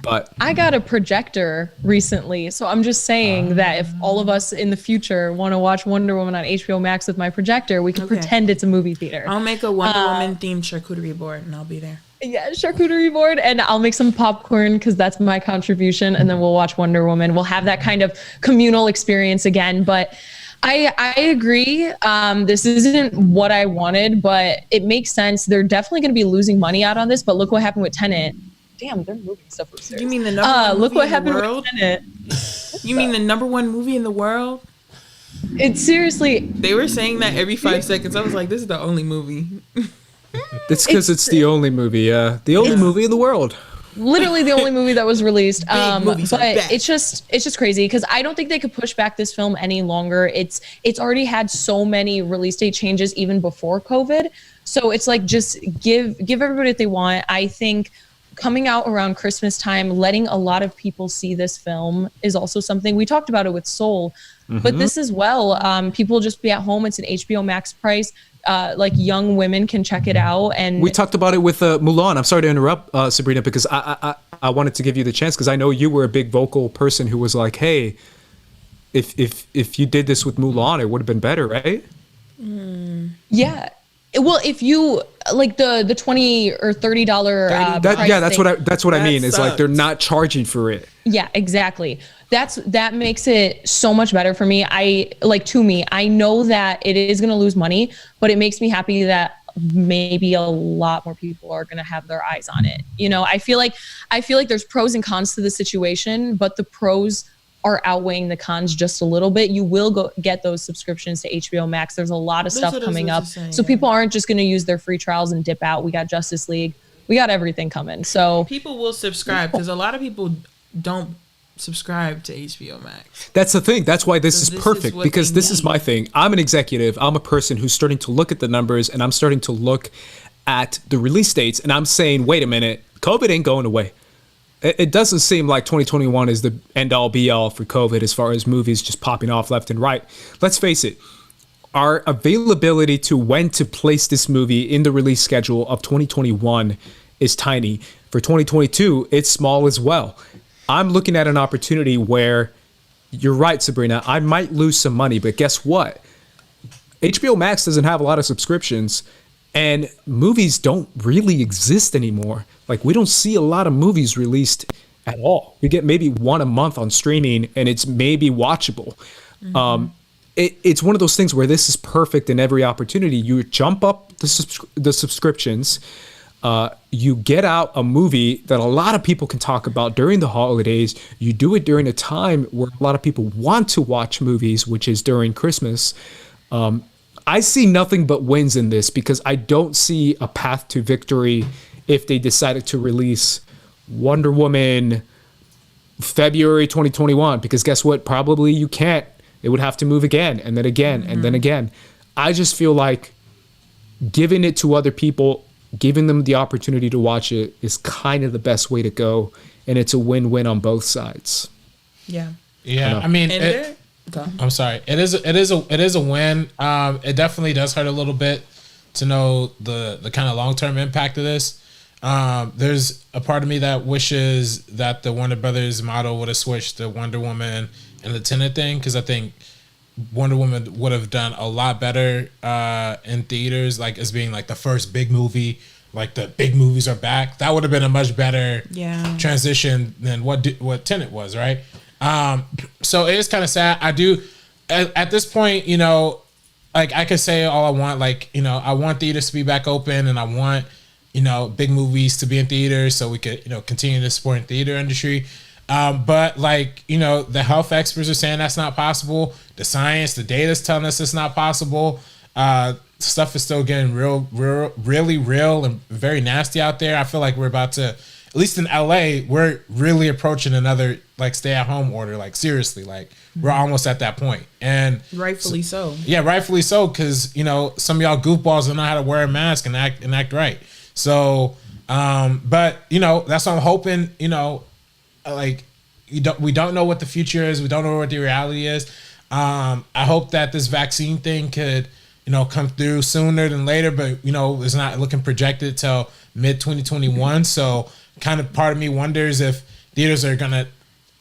Speaker 2: But
Speaker 5: I got a projector recently, so I'm just saying that if all of us in the future want to watch Wonder Woman on HBO Max with my projector, we can pretend it's a movie theater.
Speaker 4: I'll make a Wonder Woman themed charcuterie board and I'll be there.
Speaker 5: Yeah, charcuterie board, and I'll make some popcorn because that's my contribution, and then we'll watch Wonder Woman. We'll have that kind of communal experience again. But I agree. This isn't what I wanted, but it makes sense. They're definitely going to be losing money out on this. But look what happened with Tenet. Damn, they're moving stuff upstairs.
Speaker 4: You mean the number one
Speaker 5: look
Speaker 4: movie
Speaker 5: what
Speaker 4: in
Speaker 5: happened
Speaker 4: the world?
Speaker 5: with Tenet.
Speaker 4: You mean the number one movie in the world?
Speaker 5: It's seriously.
Speaker 4: They were saying that every 5 seconds. I was like, this is the only movie.
Speaker 2: it's because it's the only movie, the only movie in the world.
Speaker 5: Literally the only movie that was released.
Speaker 4: Movies are
Speaker 5: But
Speaker 4: back.
Speaker 5: it's just crazy because I don't think they could push back this film any longer. It's already had so many release date changes even before COVID. So it's like just give everybody what they want. I think coming out around Christmas time, letting a lot of people see this film is also something. We talked about it with Soul, but this as well. People just be at home. It's an HBO Max price. Like young women can check it out. And
Speaker 2: we talked about it with Mulan. I'm sorry to interrupt, Sabrina, because I wanted to give you the chance because I know you were a big vocal person who was like, hey, if you did this with Mulan, it would have been better, right?
Speaker 5: Yeah. Well, if you like the $20 or $30
Speaker 2: that's what I mean. It's like
Speaker 4: sucks.
Speaker 2: they're not charging for it.
Speaker 5: Yeah, exactly. That makes it so much better for me. I know that it is going to lose money, but it makes me happy that maybe a lot more people are going to have their eyes on it. You know, I feel like there's pros and cons to the situation, but the pros are outweighing the cons just a little bit. You will go get those subscriptions to HBO Max. There's a lot of stuff coming up. So people aren't just going to use their free trials and dip out. We got Justice League. We got everything coming. So
Speaker 4: people will subscribe because a lot of people don't subscribe to HBO Max.
Speaker 2: That's the thing. That's why this is perfect because this is
Speaker 4: need.
Speaker 2: my thing. I'm an executive. I'm a person who's starting to look at the numbers and I'm starting to look at the release dates and I'm saying, wait a minute, COVID ain't going away. It doesn't seem like 2021 is the end-all be-all for COVID as far as movies just popping off left and right. Let's face it, our availability to when to place this movie in the release schedule of 2021 is tiny. For 2022, it's small as well. I'm looking at an opportunity where, you're right, Sabrina, I might lose some money, but guess what? HBO Max doesn't have a lot of subscriptions, and movies don't really exist anymore. Like, we don't see a lot of movies released at all. We get maybe one a month on streaming, and it's maybe watchable. It's one of those things where this is perfect in every opportunity. You jump up the subscriptions. You get out a movie that a lot of people can talk about during the holidays. You do it during a time where a lot of people want to watch movies, which is during Christmas. I see nothing but wins in this because I don't see a path to victory if they decided to release Wonder Woman February 2021, because guess what? Probably you can't. It would have to move again and then again and then again. I just feel like giving it to other people, giving them the opportunity to watch it is kind of the best way to go. And it's a win-win on both sides.
Speaker 4: Yeah.
Speaker 3: Yeah. I mean, I'm sorry. It is a win. It definitely does hurt a little bit to know the kind of long-term impact of this. There's a part of me that wishes that the Warner Brothers model would have switched to Wonder Woman and the Tenet thing, because I think Wonder Woman would have done a lot better in theaters, like as being like the first big movie. Like the big movies are back. That would have been a much better transition than what Tenet was, right? So it is kind of sad. I do at this point, you know, like I could say all I want, like, you know, I want theaters to be back open, and I want, you know, big movies to be in theaters so we could, you know, continue to support the theater industry. But like, you know, the health experts are saying that's not possible. The science, the data is telling us it's not possible. Stuff is still getting really real and very nasty out there. I feel like we're about to, at least in LA, we're really approaching another like stay at home order. Like seriously, like we're almost at that point. And
Speaker 4: Rightfully so.
Speaker 3: Yeah, rightfully so. Cause you know, some of y'all goofballs don't know how to wear a mask and act right. So, but you know, that's what I'm hoping, you know, like we don't know what the future is. We don't know what the reality is. I hope that this vaccine thing could, you know, come through sooner than later, but you know, it's not looking projected till mid 2021. So kind of part of me wonders if theaters are going to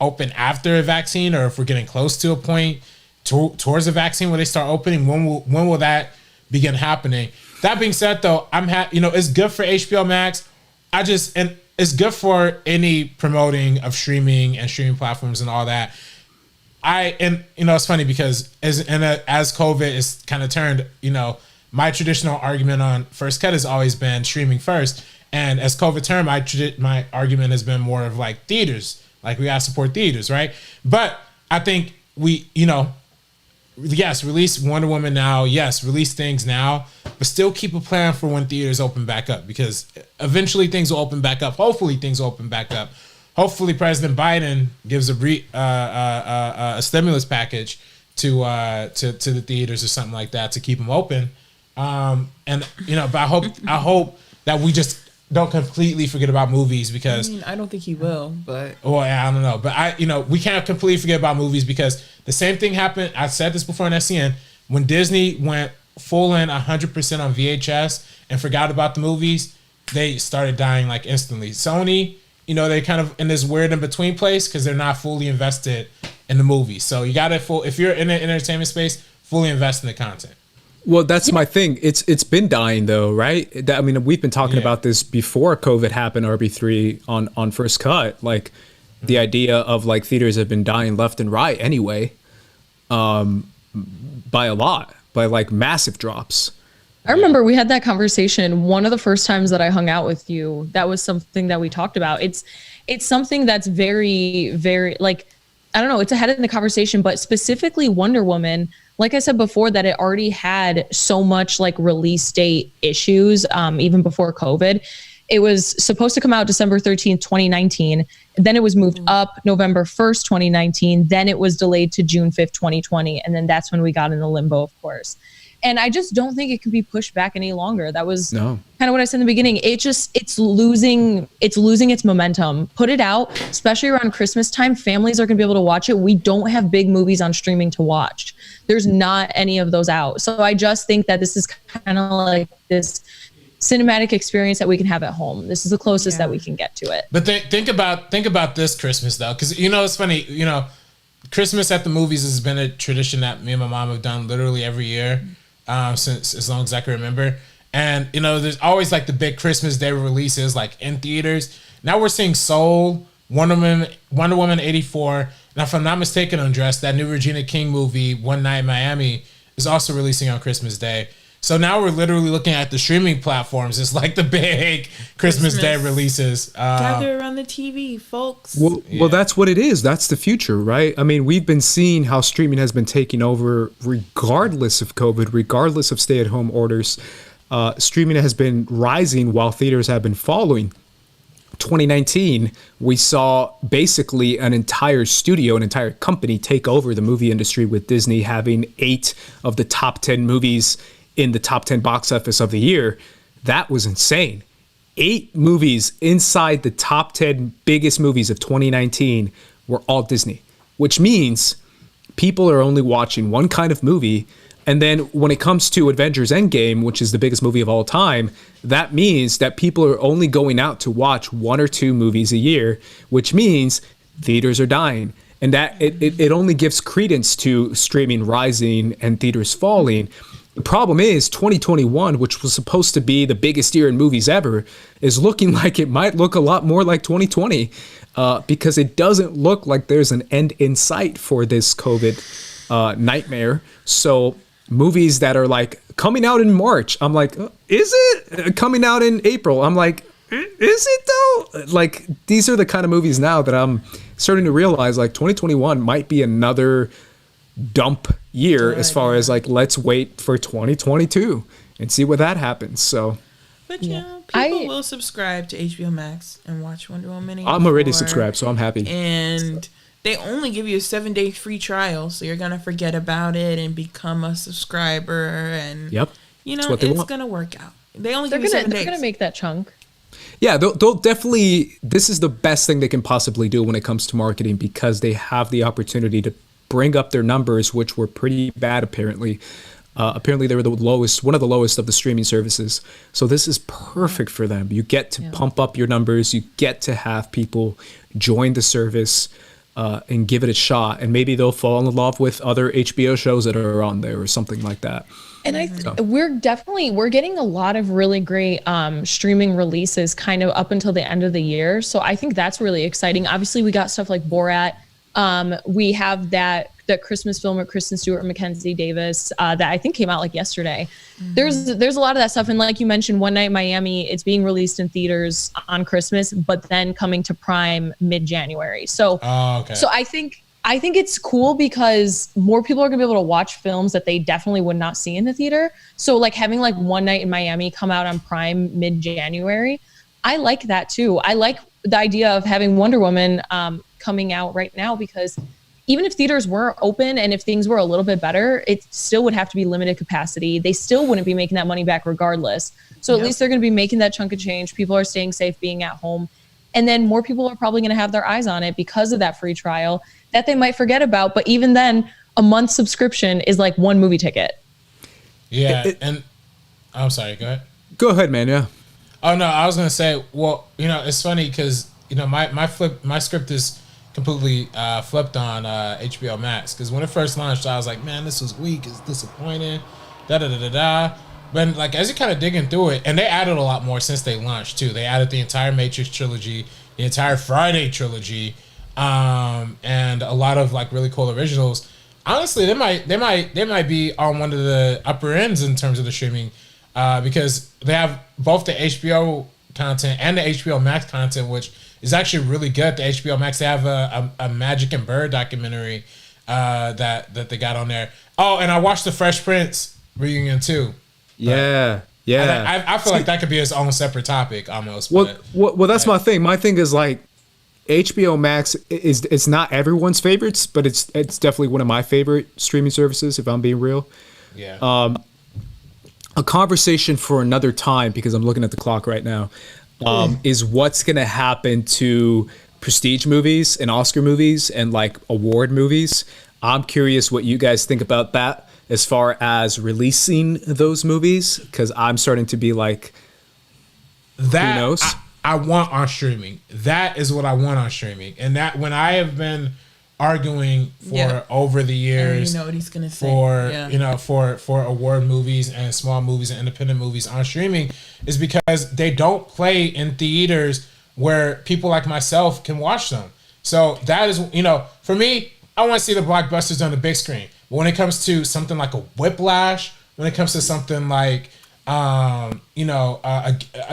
Speaker 3: open after a vaccine, or if we're getting close to a point towards a vaccine where they start opening. When will that begin happening? That being said though, you know, it's good for HBO Max. And it's good for any promoting of streaming and streaming platforms and all that. And you know, it's funny because as COVID is kind of turned, you know, my traditional argument on First Cut has always been streaming first, and as COVID turned, my argument has been more of like theaters, like we gotta support theaters, right? But I think we, you know, yes, release Wonder Woman now, yes, release things now, but still keep a plan for when theaters open back up, because eventually things will open back up. Hopefully things will open back up. Hopefully, President Biden gives a stimulus package to the theaters or something like that to keep them open. And you know, but I hope that we just don't completely forget about movies, because
Speaker 4: I mean, I don't think he will, but
Speaker 3: I don't know. But we can't completely forget about movies, because the same thing happened. I said this before in SCN, when Disney went full in 100% on VHS and forgot about the movies, they started dying like instantly. Sony, you know, they kind of in this weird in between place because they're not fully invested in the movie. So you got to if you're in the entertainment space, fully invest in the content.
Speaker 2: Well, that's my thing. It's been dying though, right? I mean, we've been talking about this before COVID happened. RB3 on First Cut, like the idea of like theaters have been dying left and right anyway, by a lot, by like massive drops.
Speaker 5: I remember we had that conversation one of the first times that I hung out with you. That was something that we talked about. It's something that's very, very, like, I don't know, it's ahead in the conversation, but specifically Wonder Woman, like I said before, that it already had so much like release date issues, even before COVID. It was supposed to come out December 13th, 2019. Then it was moved up November 1st, 2019. Then it was delayed to June 5th, 2020. And then that's when we got in the limbo, of course. And I just don't think it can be pushed back any longer. That was kind of what I said in the beginning. It's losing its momentum. Put it out, especially around Christmas time. Families are going to be able to watch it. We don't have big movies on streaming to watch. There's not any of those out. So I just think that this is kind of like this cinematic experience that we can have at home. This is the closest that we can get to it.
Speaker 3: But think about this Christmas though, because you know it's funny. You know, Christmas at the movies has been a tradition that me and my mom have done literally every year. Since as long as I can remember. And you know, there's always like the big Christmas Day releases like in theaters. Now we're seeing Soul, Wonder Woman 84. Now if I'm not mistaken, Andres, that new Regina King movie, One Night in Miami, is also releasing on Christmas Day. So now we're literally looking at the streaming platforms. It's like the big Christmas Day releases.
Speaker 4: Gather around the TV, folks.
Speaker 2: Well, that's what it is. That's the future, right? I mean, we've been seeing how streaming has been taking over regardless of COVID, regardless of stay-at-home orders. Streaming has been rising while theaters have been falling. 2019, we saw basically an entire studio, an entire company take over the movie industry, with Disney having 8 of the top 10 movies in the top 10 box office of the year. That was insane. 8 movies inside the top 10 biggest movies of 2019 were all Disney, which means people are only watching one kind of movie And then when it comes to Avengers Endgame, which is the biggest movie of all time, that means that people are only going out to watch 1 or 2 movies a year, which means theaters are dying. And that it only gives credence to streaming rising and theaters falling. The problem is 2021, which was supposed to be the biggest year in movies ever, is looking like it might look a lot more like 2020 because it doesn't look like there's an end in sight for this COVID nightmare. So movies that are like coming out in March, I'm like, is it? Coming out in April, I'm like, is it though? Like, these are the kind of movies now that I'm starting to realize like 2021 might be another dump year as far as like, let's wait for 2022 and see what that happens. So,
Speaker 4: but you know, people will subscribe to HBO Max and watch Wonder Woman 84.
Speaker 2: I'm already subscribed, so I'm happy.
Speaker 4: And they only give you a 7-day free trial, so you're gonna forget about it and become a subscriber. And you know, it's gonna work out. They only give you 7 days.
Speaker 5: They're gonna make that chunk.
Speaker 2: Yeah, they'll definitely. This is the best thing they can possibly do when it comes to marketing because they have the opportunity to bring up their numbers, which were pretty bad apparently. Apparently, they were the lowest, one of the lowest of the streaming services. So this is perfect for them. You get to pump up your numbers. You get to have people join the service and give it a shot. And maybe they'll fall in love with other HBO shows that are on there or something like that.
Speaker 5: And we're getting a lot of really great streaming releases kind of up until the end of the year. So I think that's really exciting. Obviously, we got stuff like Borat. We have that Christmas film with Kristen Stewart and Mackenzie Davis that I think came out like yesterday. Mm-hmm. There's a lot of that stuff. And like you mentioned, One Night in Miami, it's being released in theaters on Christmas, but then coming to Prime mid-January. So, so I think it's cool because more people are gonna be able to watch films that they definitely would not see in the theater. So like having like One Night in Miami come out on Prime mid-January, I like that too. I like the idea of having Wonder Woman coming out right now because even if theaters weren't open and if things were a little bit better, it still would have to be limited capacity. They still wouldn't be making that money back regardless. So at least they're gonna be making that chunk of change. People are staying safe, being at home. And then more people are probably gonna have their eyes on it because of that free trial that they might forget about. But even then, a month subscription is like 1 movie ticket.
Speaker 3: Yeah, and I'm sorry, go ahead.
Speaker 2: Go ahead, man, yeah.
Speaker 3: Oh, no, I was going to say, well, you know, it's funny because, you know, my script is completely flipped on HBO Max. Because when it first launched, I was like, man, this was weak. It's disappointing. Da-da-da-da-da. But, like, as you're kind of digging through it, and they added a lot more since they launched, too. They added the entire Matrix trilogy, the entire Friday trilogy, and a lot of, like, really cool originals. Honestly, they might be on one of the upper ends in terms of the streaming because they have both the HBO content and the HBO Max content, which is actually really good. The HBO Max, they have a Magic and Bird documentary that they got on there. Oh, and I watched the Fresh Prince reunion too.
Speaker 2: Yeah.
Speaker 3: I feel like that could be its own separate topic almost.
Speaker 2: Well, that's my thing. My thing is like HBO Max it's not everyone's favorites, but it's definitely one of my favorite streaming services, if I'm being real.
Speaker 3: Yeah.
Speaker 2: A conversation for another time, because I'm looking at the clock right now, is what's going to happen to prestige movies and Oscar movies and like award movies. I'm curious what you guys think about that as far as releasing those movies, because I'm starting to be like,
Speaker 3: that,
Speaker 2: who knows?
Speaker 3: I want on streaming. That is what I want on streaming. And that when I have been arguing for over the years,
Speaker 4: you know what he's gonna say.
Speaker 3: For award movies and small movies and independent movies on streaming is because they don't play in theaters where people like myself can watch them. So that is, for me, I want to see the blockbusters on the big screen. But when it comes to something like a Whiplash, when it comes to something like a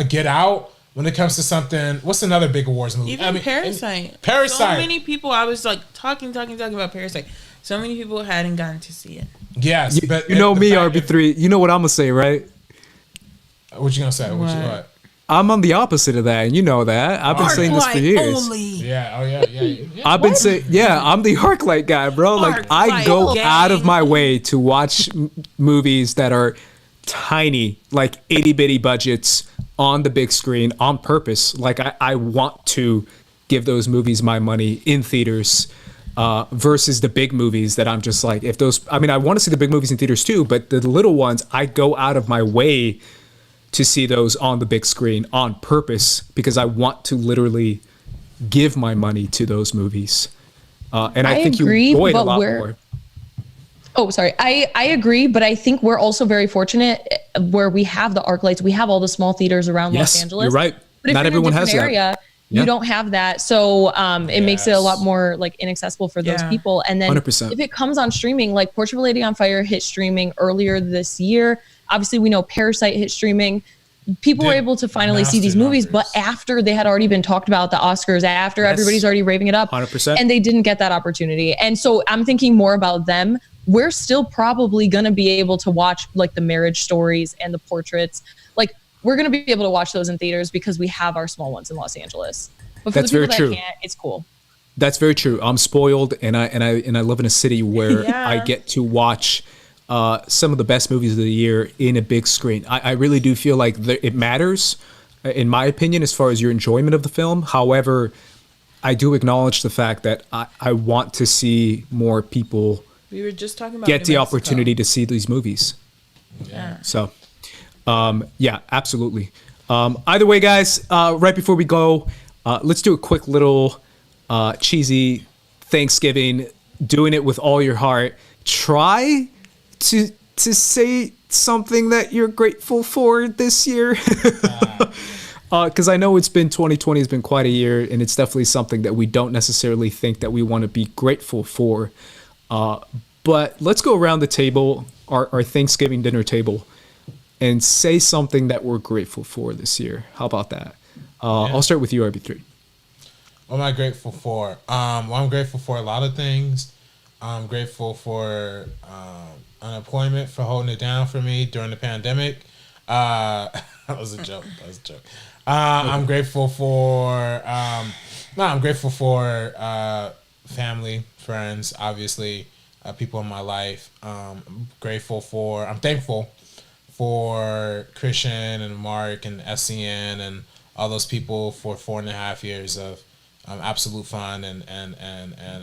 Speaker 3: Get Out, when it comes to something, what's another big awards movie?
Speaker 4: Even Parasite. So many people, I was like talking about Parasite. So many people hadn't gotten to see it.
Speaker 3: Yes, but
Speaker 2: me, RB3. You know what I'm gonna say, right?
Speaker 3: What you gonna say? What?
Speaker 2: I'm on the opposite of that, and you know that. I've been saying this for years.
Speaker 4: Only.
Speaker 3: Yeah. Oh yeah.
Speaker 2: I've been saying, I'm the ArcLight guy, bro. Like I go out of my way to watch movies that are tiny, like itty bitty budgets on the big screen on purpose. Like I want to give those movies my money in theaters. versus the big movies that I'm just like, if those, I mean, I want to see the big movies in theaters too, but the little ones, I go out of my way to see those on the big screen on purpose because I want to literally give my money to those movies. And I think
Speaker 7: agree,
Speaker 2: you enjoy it a
Speaker 7: but
Speaker 2: lot more.
Speaker 7: Oh, sorry. I agree, but I think we're also very fortunate where we have the ArcLights. We have all the small theaters around Los Angeles.
Speaker 2: You're right.
Speaker 7: But if
Speaker 2: Not
Speaker 7: you're
Speaker 2: everyone
Speaker 7: in a
Speaker 2: has
Speaker 7: different area,
Speaker 2: that.
Speaker 7: you don't have that. So it makes it a lot more like inaccessible for those people. And then
Speaker 2: 100%.
Speaker 7: if it comes on streaming, like Portrait of a Lady on Fire hit streaming earlier this year. Obviously, we know Parasite hit streaming. People were able to finally see these movies, but after they had already been talked about at the Oscars, after everybody's already raving it up,
Speaker 2: 100%.
Speaker 7: and they didn't get that opportunity. And so I'm thinking more about them. We're still probably going to be able to watch like the Marriage Stories and the Portraits. Like we're going to be able to watch those in theaters because we have our small ones in Los Angeles. But for
Speaker 2: That's
Speaker 7: the people
Speaker 2: very true.
Speaker 7: that can't, it's cool.
Speaker 2: That's very true. I'm spoiled, and I live in a city where I get to watch some of the best movies of the year in a big screen. I really do feel like it matters, in my opinion, as far as your enjoyment of the film. However, I do acknowledge the fact that I want to see more people
Speaker 4: We were just talking about
Speaker 2: get
Speaker 4: New
Speaker 2: the
Speaker 4: Mexico.
Speaker 2: opportunity to see these movies.
Speaker 4: Yeah.
Speaker 2: So, yeah, absolutely. Either way, guys, right before we go, let's do a quick little cheesy Thanksgiving, doing it with all your heart. Try to say something that you're grateful for this year. Because I know 2020 has been quite a year, and it's definitely something that we don't necessarily think that we want to be grateful for. But let's go around the table, our Thanksgiving dinner table, and say something that we're grateful for this year. How about that? I'll start with you, RB3.
Speaker 3: What am I grateful for? Well, I'm grateful for a lot of things. I'm grateful for unemployment for holding it down for me during the pandemic. That was a joke. I'm grateful for I'm grateful for family, friends, obviously, people in my life. I'm thankful for Christian and Mark and SCN and all those people for 4.5 years of absolute fun and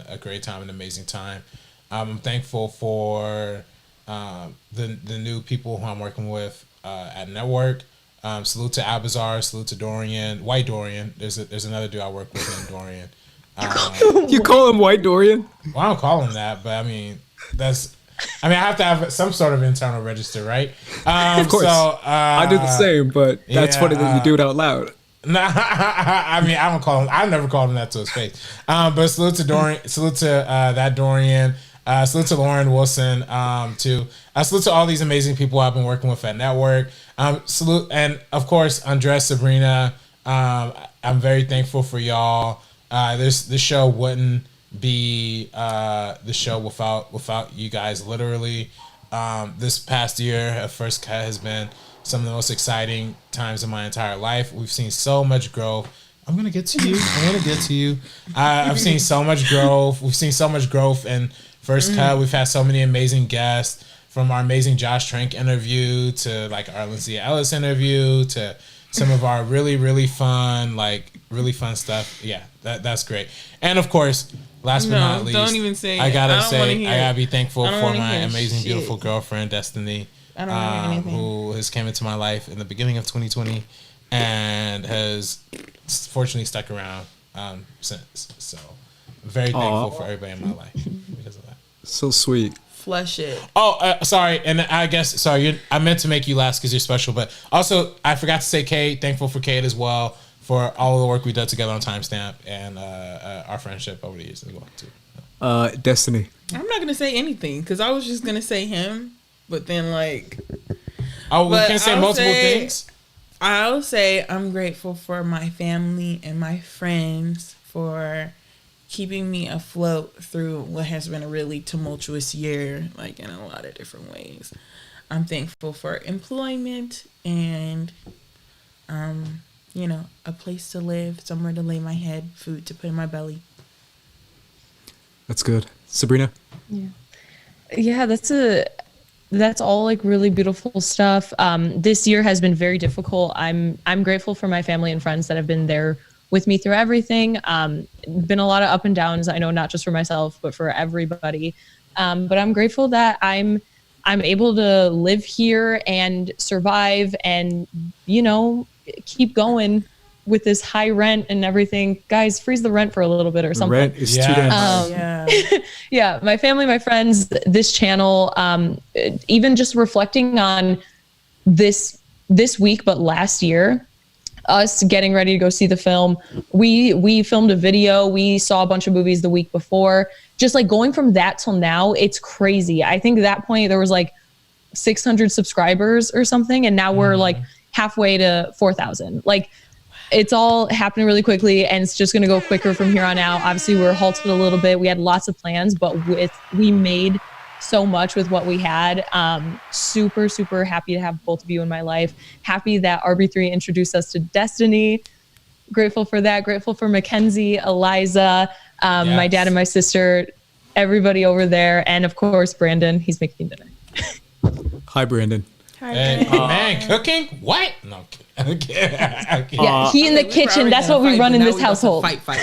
Speaker 3: a great time, an amazing time. I'm thankful for the new people who I'm working with at Network. Salute to Abazar, salute to Dorian, White Dorian. There's another dude I work with named Dorian.
Speaker 2: You call him White Dorian?
Speaker 3: Well, I don't call him that, but I have to have some sort of internal register, right?
Speaker 2: Of course.
Speaker 3: So,
Speaker 2: I do the same, but that's funny that you do it out loud.
Speaker 3: Nah, I don't call him. I've never called him that to his face. But salute to Dorian. Salute to that Dorian. Salute to Lauren Wilson. Salute to all these amazing people I've been working with at Network. Salute, and of course Andres, Sabrina. I'm very thankful for y'all. This show wouldn't be the show without you guys. Literally, this past year, First Cut has been some of the most exciting times of my entire life. We've seen so much growth. I'm gonna get to you. I've seen so much growth. We've seen so much growth in First Cut. We've had so many amazing guests, from our amazing Josh Trank interview to like our Lindsay Ellis interview to some of our really fun stuff. Yeah, that's great. And of course, last but not least,
Speaker 4: don't even say
Speaker 3: I gotta
Speaker 4: it.
Speaker 3: be thankful
Speaker 4: I don't
Speaker 3: for
Speaker 4: wanna
Speaker 3: my
Speaker 4: hear
Speaker 3: amazing,
Speaker 4: shit.
Speaker 3: beautiful girlfriend, Destiny,
Speaker 4: I don't want to hear anything.
Speaker 3: who has came into my life in the beginning of 2020 and has fortunately stuck around since. So I'm very thankful for everybody in my life because of that.
Speaker 2: So sweet.
Speaker 4: Flush it.
Speaker 3: Oh, sorry, and I guess I meant to make you last because you're special, but also I forgot to say Kate. Thankful for Kate as well for all of the work we did together on Timestamp and our friendship over the years as well too.
Speaker 2: Destiny.
Speaker 4: I'm not gonna say anything because I was just gonna say him, but then like.
Speaker 3: Oh, we can say multiple things.
Speaker 4: I'll say I'm grateful for my family and my friends for keeping me afloat through what has been a really tumultuous year, like in a lot of different ways. I'm thankful for employment and, a place to live, somewhere to lay my head, food to put in my belly.
Speaker 2: That's good. Sabrina?
Speaker 7: Yeah, that's all like really beautiful stuff. This year has been very difficult. I'm grateful for my family and friends that have been there with me through everything. Been a lot of up and downs, I know, not just for myself, but for everybody. But I'm grateful that I'm able to live here and survive and, you know, keep going with this high rent and everything. Guys, freeze the rent for a little bit or something.
Speaker 2: Rent is too damn high.
Speaker 4: Yeah.
Speaker 7: Yeah, my family, my friends, this channel, even just reflecting on this week, but last year, us getting ready to go see the film. We filmed a video. We saw a bunch of movies the week before. Just like going from that till now, it's crazy. I think at that point there was like 600 subscribers or something, and now we're like halfway to 4,000. Like, it's all happening really quickly, and it's just going to go quicker from here on out. Obviously, we were halted a little bit. We had lots of plans, but we made so much with what we had. Super, super happy to have both of you in my life. Happy that RB3 introduced us to Destiny. Grateful for that. Grateful for Mackenzie, Eliza, my dad and my sister, everybody over there, and of course, Brandon. He's making dinner.
Speaker 2: Hi, Brandon.
Speaker 3: Hey, man, cooking? What? No, I'm kidding.
Speaker 7: Yeah, he in the kitchen. That's what we run in this household.
Speaker 4: Fight.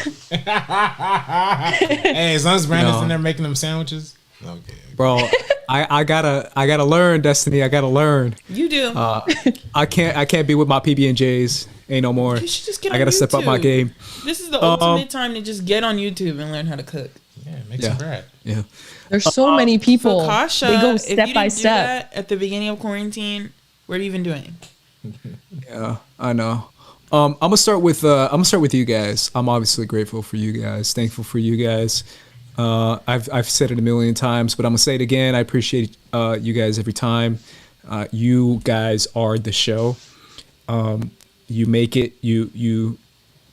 Speaker 3: Hey, as long as Brandon's in there making them sandwiches. Okay.
Speaker 2: Bro, I gotta learn, Destiny. I gotta learn.
Speaker 4: You do.
Speaker 2: I can't be with my PB&Js. Ain't no more.
Speaker 4: You should just get on
Speaker 2: I gotta step up my
Speaker 4: YouTube.
Speaker 2: game.
Speaker 4: This is the ultimate time to just get on YouTube and learn how to cook.
Speaker 3: Yeah, make some bread.
Speaker 2: Yeah.
Speaker 7: There's so many people.
Speaker 4: So Kasha,
Speaker 7: they go
Speaker 4: if
Speaker 7: step
Speaker 4: you
Speaker 7: by
Speaker 4: didn't do
Speaker 7: step.
Speaker 4: that at the beginning of quarantine, what are you even doing?
Speaker 2: Yeah, I know. I'm gonna start with you guys. I'm obviously grateful for you guys. Thankful for you guys. I've said it a million times, but I'm gonna say it again. I appreciate you guys every time. You guys are the show. You make it. You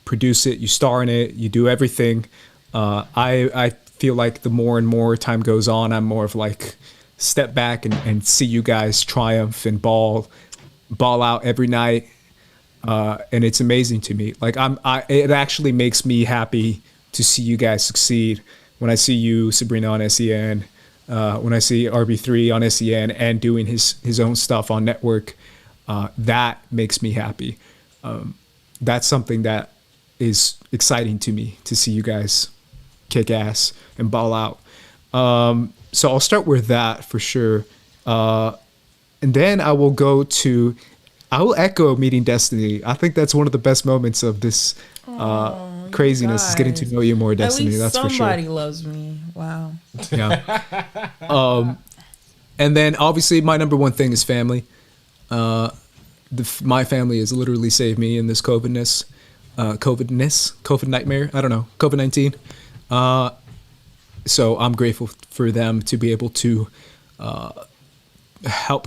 Speaker 2: produce it. You star in it. You do everything. I feel like the more and more time goes on, I'm more of like step back and see you guys triumph and ball out every night. And it's amazing to me. Like it actually makes me happy to see you guys succeed. When I see you, Sabrina, on SEN, when I see RB3 on SEN and doing his own stuff on network, that makes me happy. That's something that is exciting to me, to see you guys kick ass and ball out. So I'll start with that for sure. And then I will echo meeting Destiny. I think that's one of the best moments of this craziness, is getting to know you more, Destiny.
Speaker 4: At least
Speaker 2: that's for sure.
Speaker 4: somebody loves me. Wow.
Speaker 2: Yeah. And then obviously my number one thing is family. My family has literally saved me in this COVID nightmare. I don't know, COVID-19. So I'm grateful for them to be able to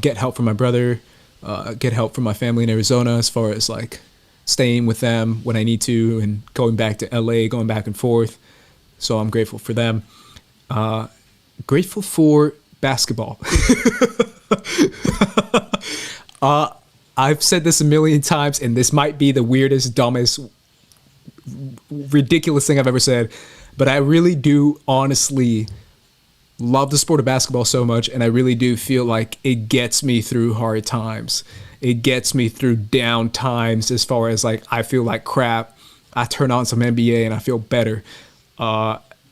Speaker 2: get help from my brother, get help from my family in Arizona as far as like staying with them when I need to and going back to LA, going back and forth. So I'm grateful for them. Grateful for basketball. I've said this a million times, and this might be the weirdest, dumbest, ridiculous thing I've ever said, but I really do honestly love the sport of basketball so much, and I really do feel like it gets me through hard times. It gets me through down times as far as like I feel like crap. I turn on some NBA and I feel better.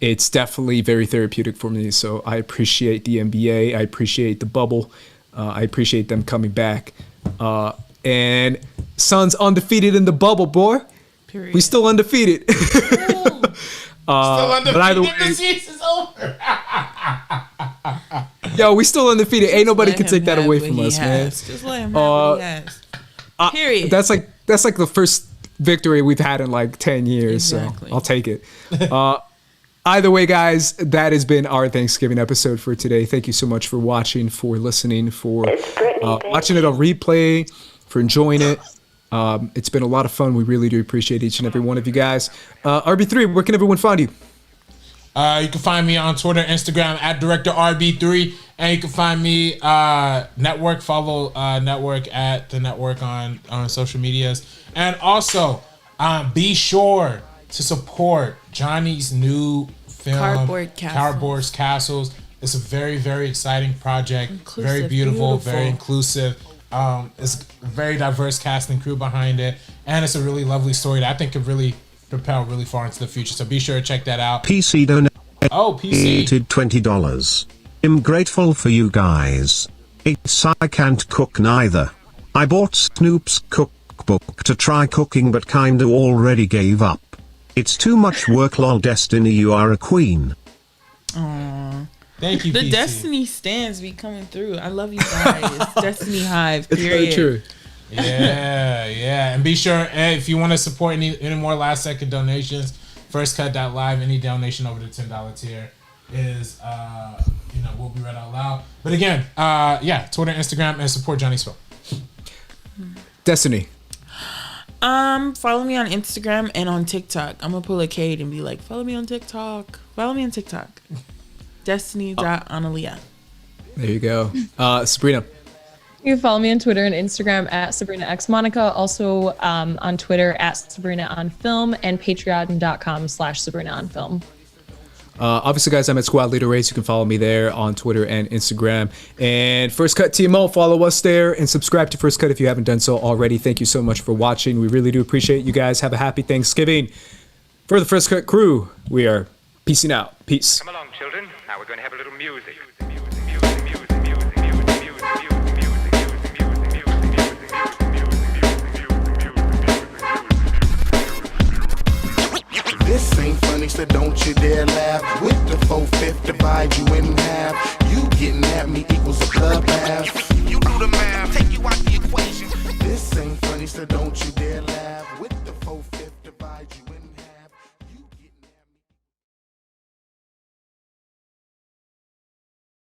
Speaker 2: It's definitely very therapeutic for me, so I appreciate the NBA. I appreciate the bubble. I appreciate them coming back. And Suns undefeated in the bubble, boy.
Speaker 4: Period.
Speaker 2: We still undefeated.
Speaker 3: Still undefeated.
Speaker 2: But either way,
Speaker 3: The season's over.
Speaker 2: yo, we still undefeated. Ain't nobody
Speaker 4: Let
Speaker 2: can
Speaker 4: him
Speaker 2: take that
Speaker 4: have
Speaker 2: away
Speaker 4: what
Speaker 2: from
Speaker 4: he
Speaker 2: us, man.
Speaker 4: has. Just let him have what he has. Period.
Speaker 2: That's like the first victory we've had in like 10 years.
Speaker 4: Exactly.
Speaker 2: So I'll take it. Either way, guys, that has been our Thanksgiving episode for today. Thank you so much for watching, for listening, for watching it on replay, for enjoying it. It's been a lot of fun. We really do appreciate each and every one of you guys. RB3, where can everyone find you?
Speaker 3: You can find me on Twitter, Instagram at Director RB3, and you can find me Network. Follow Network at the Network on social medias, and also be sure to support Johnny's new film, Cardboard Castles. It's a very, very exciting project. Very beautiful, very inclusive. It's a very diverse cast and crew behind it, and it's a really lovely story that I think could really propel really far into the future. So be sure to check that out.
Speaker 8: PC donated
Speaker 3: PC.
Speaker 8: $20. I'm grateful for you guys. I can't cook neither. I bought Snoop's cookbook to try cooking but kinda already gave up. It's too much work, lol. Destiny, you are a queen.
Speaker 4: Aww.
Speaker 3: Thank you,
Speaker 4: The
Speaker 3: PC.
Speaker 4: Destiny stands be coming through. I love you guys. Destiny Hive,
Speaker 2: It's
Speaker 4: period.
Speaker 2: very true.
Speaker 3: Yeah. And be sure, if you want to support any more last second donations, firstcut.live, any donation over the $10 tier is, will be read out loud. But again, Twitter, Instagram, and support Johnny Spill.
Speaker 2: Destiny.
Speaker 4: Follow me on Instagram and on TikTok. I'm gonna pull a Kate and be like, follow me on TikTok. Destiny.analia.
Speaker 2: There you go. Sabrina.
Speaker 7: You can follow me on Twitter and Instagram at Sabrina X Monica. Also on Twitter at Sabrina on Film and patreon.com/Sabrina on Film.
Speaker 2: Obviously, guys, I'm at Squad Leader Race. You can follow me there on Twitter and Instagram. And First Cut TMO, follow us there and subscribe to First Cut if you haven't done so already. Thank you so much for watching. We really do appreciate you guys. Have a happy Thanksgiving. For the First Cut crew, we are peacing out. Peace.
Speaker 1: Come along, children. Now we're going to have a little music.
Speaker 9: This ain't funny, so don't you dare laugh. With the 4/5 divide you in half. You getting at me equals a club half. You do the math, take you out the equation. This ain't funny, so don't you